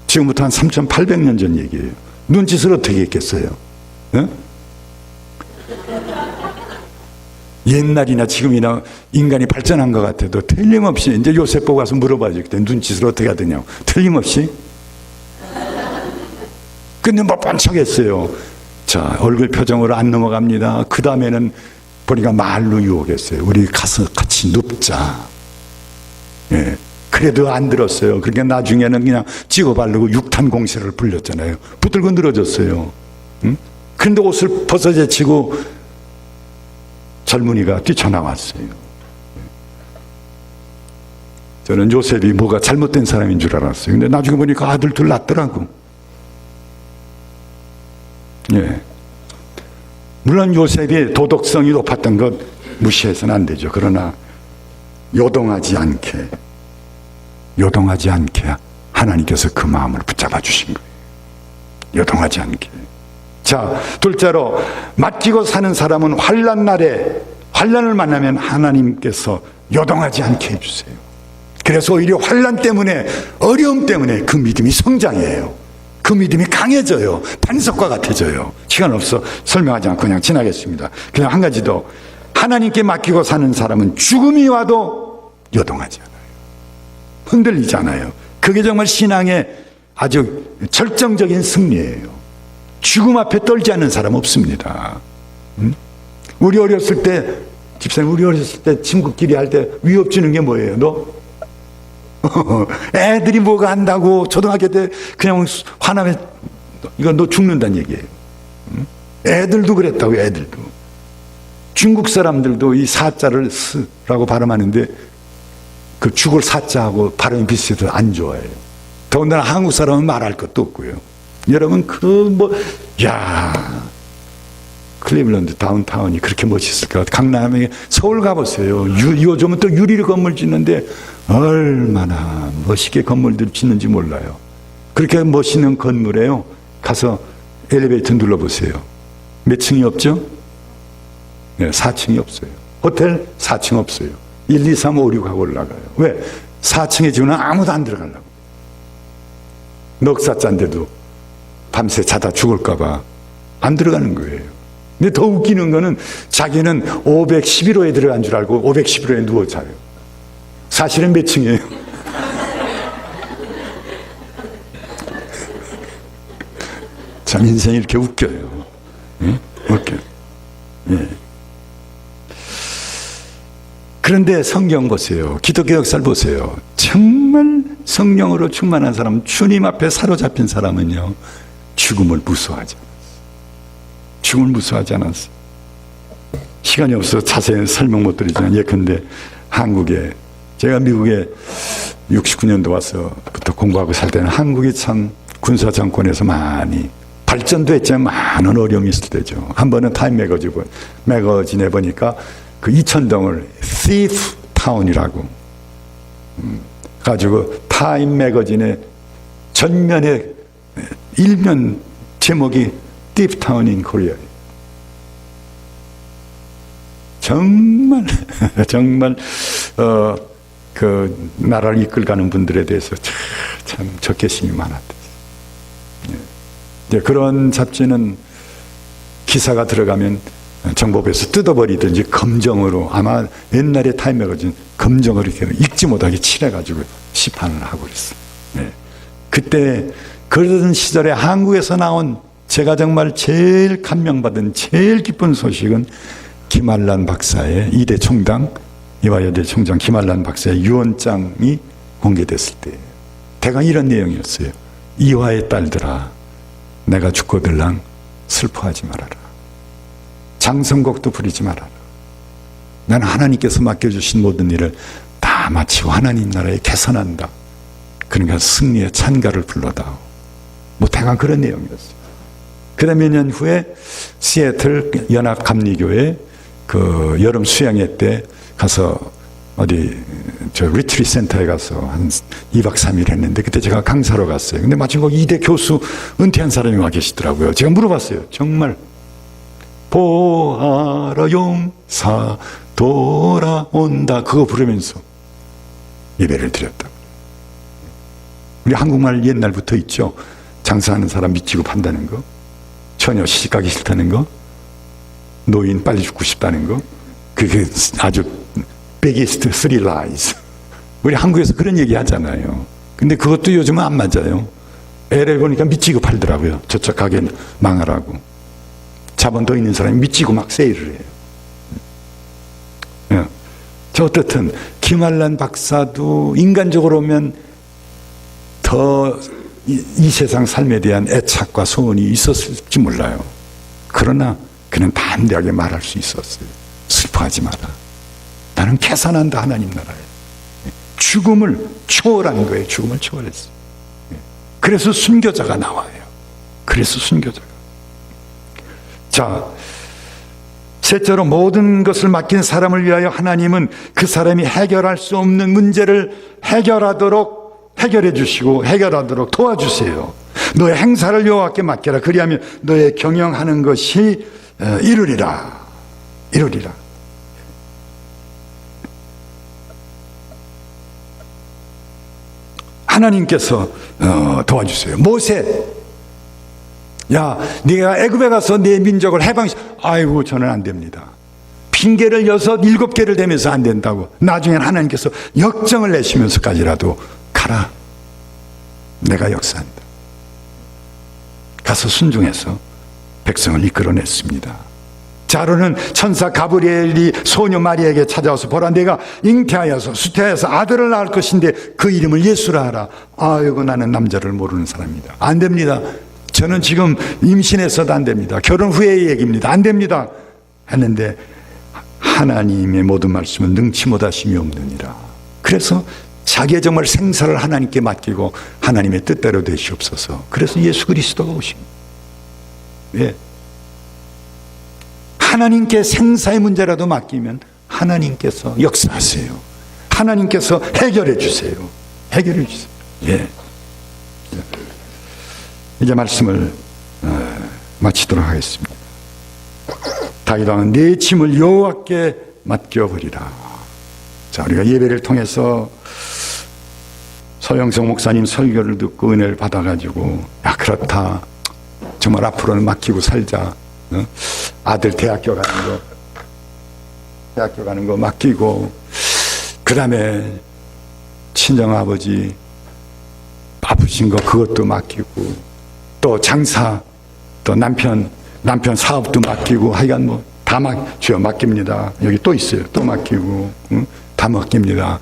지금부터 한 3,800년 전 얘기예요. 눈짓을 어떻게 했겠어요? 네? 옛날이나 지금이나 인간이 발전한 것 같아도 틀림없이 이제 요셉 보고 가서 물어봐야지. 그때 눈짓을 어떻게 하더냐고. 틀림없이. 근데 뭐 뻔쩍했어요. 자, 얼굴 표정으로 안 넘어갑니다. 그 다음에는 보니까 말로 유혹했어요. 우리 가서 같이 눕자. 예. 그래도 안 들었어요. 그러니까 나중에는 그냥 찍어 바르고 육탄 공세를 불렸잖아요. 붙들고 늘어졌어요. 응? 그런데 옷을 벗어제치고 젊은이가 뛰쳐나왔어요. 저는 요셉이 뭐가 잘못된 사람인 줄 알았어요. 근데 나중에 보니까 아들 둘 낳더라고. 예. 물론 요셉이 도덕성이 높았던 것 무시해서는 안 되죠. 그러나 요동하지 않게 하나님께서 그 마음을 붙잡아 주신 거예요. 요동하지 않게. 자, 둘째로 맡기고 사는 사람은 환난 날에 환난을 만나면 하나님께서 요동하지 않게 해주세요. 그래서 오히려 환난 때문에, 어려움 때문에 그 믿음이 성장해요. 그 믿음이 강해져요. 반석과 같아져요. 시간 없어 설명하지 않고 그냥 지나겠습니다. 그냥 한 가지 더. 하나님께 맡기고 사는 사람은 죽음이 와도 요동하지 않아요. 흔들리지 않아요. 그게 정말 신앙의 아주 절정적인 승리예요. 죽음 앞에 떨지 않는 사람 없습니다. 우리 어렸을 때, 집사님, 우리 어렸을 때 친구끼리 할 때 위협 주는 게 뭐예요? 너? 애들이 뭐가 한다고 초등학교 때 그냥 화나면 이거 너 죽는다는 얘기예요. 애들도 그랬다고. 애들도. 중국 사람들도 이 사자를 스라고 발음하는데 그 죽을 사자하고 발음이 비슷해서 안 좋아해요. 더군다나 한국 사람은 말할 것도 없고요. 여러분, 클리블랜드 다운타운이 그렇게 멋있을까? 강남에 서울 가보세요. 요즘은 또 유리로 건물 짓는데 얼마나 멋있게 건물들 짓는지 몰라요. 그렇게 멋있는 건물에요. 가서 엘리베이터 눌러보세요. 몇 층이 없죠? 네, 4층이 없어요. 호텔 4층 없어요. 1, 2, 3, 5, 6 하고 올라가요. 왜? 4층에 집은 아무도 안 들어가려고. 넉사자인데도 밤새 자다 죽을까봐 안 들어가는 거예요. 근데 더 웃기는 거는 자기는 511호에 들어간 줄 알고 511호에 누워 자요. 사실은 몇 층이에요? 참 인생이 이렇게 웃겨요. 예? 웃겨요. 예. 그런데 성경 보세요. 기독교 역사를 보세요. 정말 성령으로 충만한 사람, 주님 앞에 사로잡힌 사람은요, 죽음을 무서워하지 않았어요. 죽음을 무서워하지 않았어요. 시간이 없어서 자세히 설명 못 드리지만, 예컨대 한국에, 제가 미국에 69년도 와서부터 공부하고 살 때는 한국이 참 군사 정권에서 많이 발전도 했지만 많은 어려움이 있을 때죠. 한 번은 타임 매거진에 보니까 그 이천동을 Thief Town이라고 가지고 타임 매거진의 전면에 일면 제목이 Thief Town in Korea. 정말 정말 그 나라를 이끌가는 분들에 대해서 참 적개심이 많았대. 그런 잡지는 기사가 들어가면 정보부에서 뜯어버리든지 검정으로, 아마 옛날에 타임 매거진 검정으로 이렇게 읽지 못하게 칠해가지고 시판을 하고 그랬어요. 네. 그때 그러던 시절에 한국에서 나온 제가 정말 제일 감명받은 제일 기쁜 소식은 김한란 박사의 이대 총당, 이화여대 총장 김한란 박사의 유언장이 공개됐을 때 대강 이런 내용이었어요. 이화의 딸들아, 내가 죽고들랑 슬퍼하지 말아라. 장성곡도 부리지 말아라. 나는 하나님께서 맡겨주신 모든 일을 다 마치고 하나님 나라에 개선한다. 그러니까 승리의 찬가를 불러다오. 뭐 대강 그런 내용이었어요. 그 다음에 몇 년 후에 시애틀 연합감리교회 그 여름 수양회 때 가서 어디 저 리트리 센터에 가서 한 2박 3일 했는데, 그때 제가 강사로 갔어요. 근데 마침 거기 이대 교수 은퇴한 사람이 와 계시더라고요. 제가 물어봤어요. 정말 보아라 용사 돌아온다 그거 부르면서 예배를 드렸다고. 우리 한국말 옛날부터 있죠. 장사하는 사람 미치고 판다는 거, 처녀 시집가기 싫다는 거, 노인 빨리 죽고 싶다는 거, 그게 아주 biggest three lies. 우리 한국에서 그런 얘기 하잖아요. 근데 그것도 요즘은 안 맞아요. LA 보니까 미치고 팔더라고요. 저쪽 가게는 망하라고. 자본 더 있는 사람이 미치고 막 세일을 해요. 저 어떻든 김한란 박사도 인간적으로 보면 더 이 세상 삶에 대한 애착과 소원이 있었을지 몰라요. 그러나 그는 담대하게 말할 수 있었어요. 슬퍼하지 마라. 나는 계산한다, 하나님 나라에. 죽음을 초월한 거예요. 죽음을 초월했어요. 그래서 순교자가 나와요. 그래서 순교자가. 자, 셋째로 모든 것을 맡긴 사람을 위하여 하나님은 그 사람이 해결할 수 없는 문제를 해결해 주시고 해결하도록 도와주세요. 너의 행사를 여호와께 맡겨라. 그리하면 너의 경영하는 것이 이루리라. 하나님께서 도와주세요. 모세, 야, 네가 애굽에 가서 네 민족을 아이고 저는 안 됩니다. 핑계를 6, 7개를 대면서 안 된다고. 나중엔 하나님께서 역정을 내시면서까지라도 가라. 내가 역사한다. 가서 순종해서 백성을 이끌어냈습니다. 자로는 천사 가브리엘이 소녀 마리아에게 찾아와서 보라, 내가 잉태하여서 수태하여서 아들을 낳을 것인데 그 이름을 예수라 하라. 아이고 나는 남자를 모르는 사람입니다. 안 됩니다. 저는 지금 임신해서도 안 됩니다. 결혼 후의 얘기입니다. 안 됩니다. 했는데 하나님의 모든 말씀은 능치 못하심이 없느니라. 그래서 자기의 정말 생사를 하나님께 맡기고 하나님의 뜻대로 되시옵소서. 그래서 예수 그리스도가 오십니다. 예. 하나님께 생사의 문제라도 맡기면 하나님께서 역사하세요. 하나님께서 해결해 주세요. 해결해 주세요. 예. 이제 말씀을 마치도록 하겠습니다. 다윗 왕은 내 짐을 여호와께 맡겨버리라. 자, 우리가 예배를 통해서 서영석 목사님 설교를 듣고 은혜를 받아가지고, 야, 그렇다. 정말 앞으로는 맡기고 살자. 어? 아들 대학교 가는 거 맡기고, 그 다음에 친정아버지 아프신 거 그것도 맡기고, 또 장사, 또 남편 사업도 맡기고, 하여간 뭐 다 주여 맡깁니다. 여기 또 있어요. 또 맡기고, 응? 다 맡깁니다.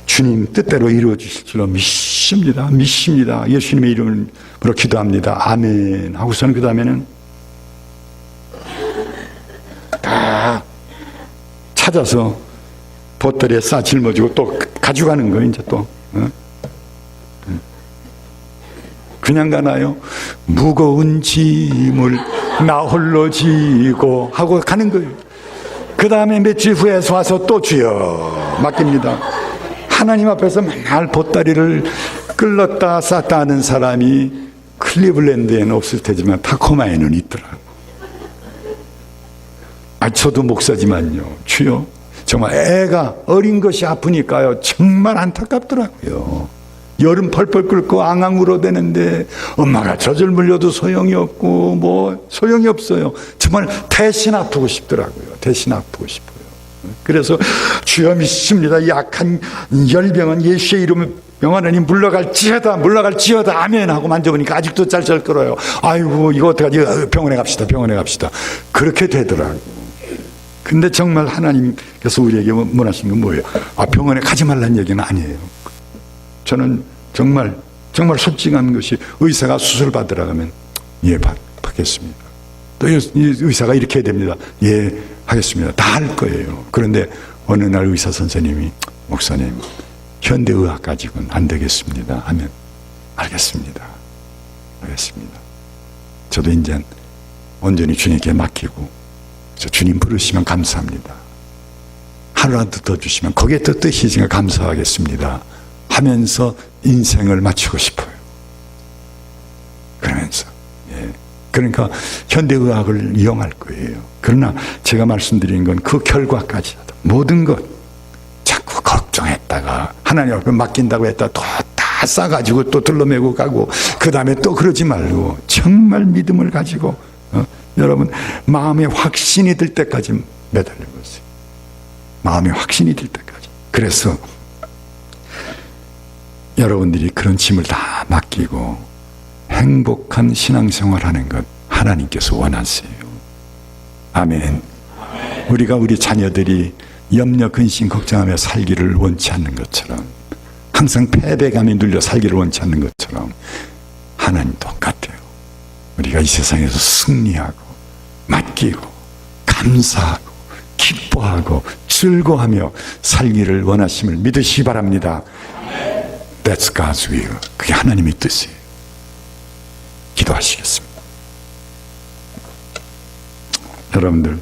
주님 뜻대로 이루어 주실 줄로 믿습니다. 예수님의 이름으로 기도합니다. 아멘 하고서는 그 다음에는 다 찾아서 보따리에 싸 짊어지고 또 가져가는 거예요. 이제 또 그냥 가나요? 무거운 짐을 나 홀로 지고 하고 가는 거예요. 그 다음에 며칠 후에 와서 또 주여 맡깁니다. 하나님 앞에서 맨날 보따리를 끌렀다 쌌다 하는 사람이 클리블랜드에는 없을 테지만 타코마에는 있더라고요. 저도 목사지만요, 주여, 정말 애가 어린 것이 아프니까요, 정말 안타깝더라고요. 여름 펄펄 끓고 앙앙 울어대는데 엄마가 젖을 물려도 소용이 없고 뭐 소용이 없어요. 정말 대신 아프고 싶더라고요. 대신 아프고 싶어요. 그래서 주여 믿습니다. 약한 열병은 예수의 이름을 명하느니 물러갈지어다 아멘 하고 만져보니까 아직도 짤짤 끓어요. 아이고 이거 어떡하지, 병원에 갑시다. 그렇게 되더라고요. 근데 정말 하나님께서 우리에게 원하신 건 뭐예요? 병원에 가지 말라는 얘기는 아니에요. 저는 정말 솔직한 것이, 의사가 수술 받으라 하면 예 받겠습니다. 또 의사가 이렇게 해야 됩니다. 예 하겠습니다. 다 할 거예요. 그런데 어느 날 의사 선생님이, 목사님 현대의학 가지고는 안 되겠습니다 하면 알겠습니다. 저도 이제 온전히 주님께 맡기고, 주님 부르시면 감사합니다. 하루라도 더 주시면 거기에 더 뜻이시니까 감사하겠습니다 하면서 인생을 마치고 싶어요. 그러면서 그러니까 현대의학을 이용할 거예요. 그러나 제가 말씀드린 건 그 결과까지 모든 것 자꾸 걱정했다가 하나님 앞에 맡긴다고 했다 또 다 싸가지고 또 둘러매고 가고, 그 다음에 또 그러지 말고 정말 믿음을 가지고 여러분 마음에 확신이 들 때까지 매달려 보세요. 마음에 확신이 들 때까지. 그래서 여러분들이 그런 짐을 다 맡기고 행복한 신앙생활하는 것 하나님께서 원하세요. 아멘. 우리가 우리 자녀들이 염려, 근심, 걱정하며 살기를 원치 않는 것처럼, 항상 패배감에 눌려 살기를 원치 않는 것처럼, 하나님 똑같아요. 우리가 이 세상에서 승리하고 맡기고 감사하고 기뻐하고 즐거워하며 살기를 원하심을 믿으시기 바랍니다. That's God's will. 그게 하나님의 뜻이에요. 기도하시겠습니다. 여러분들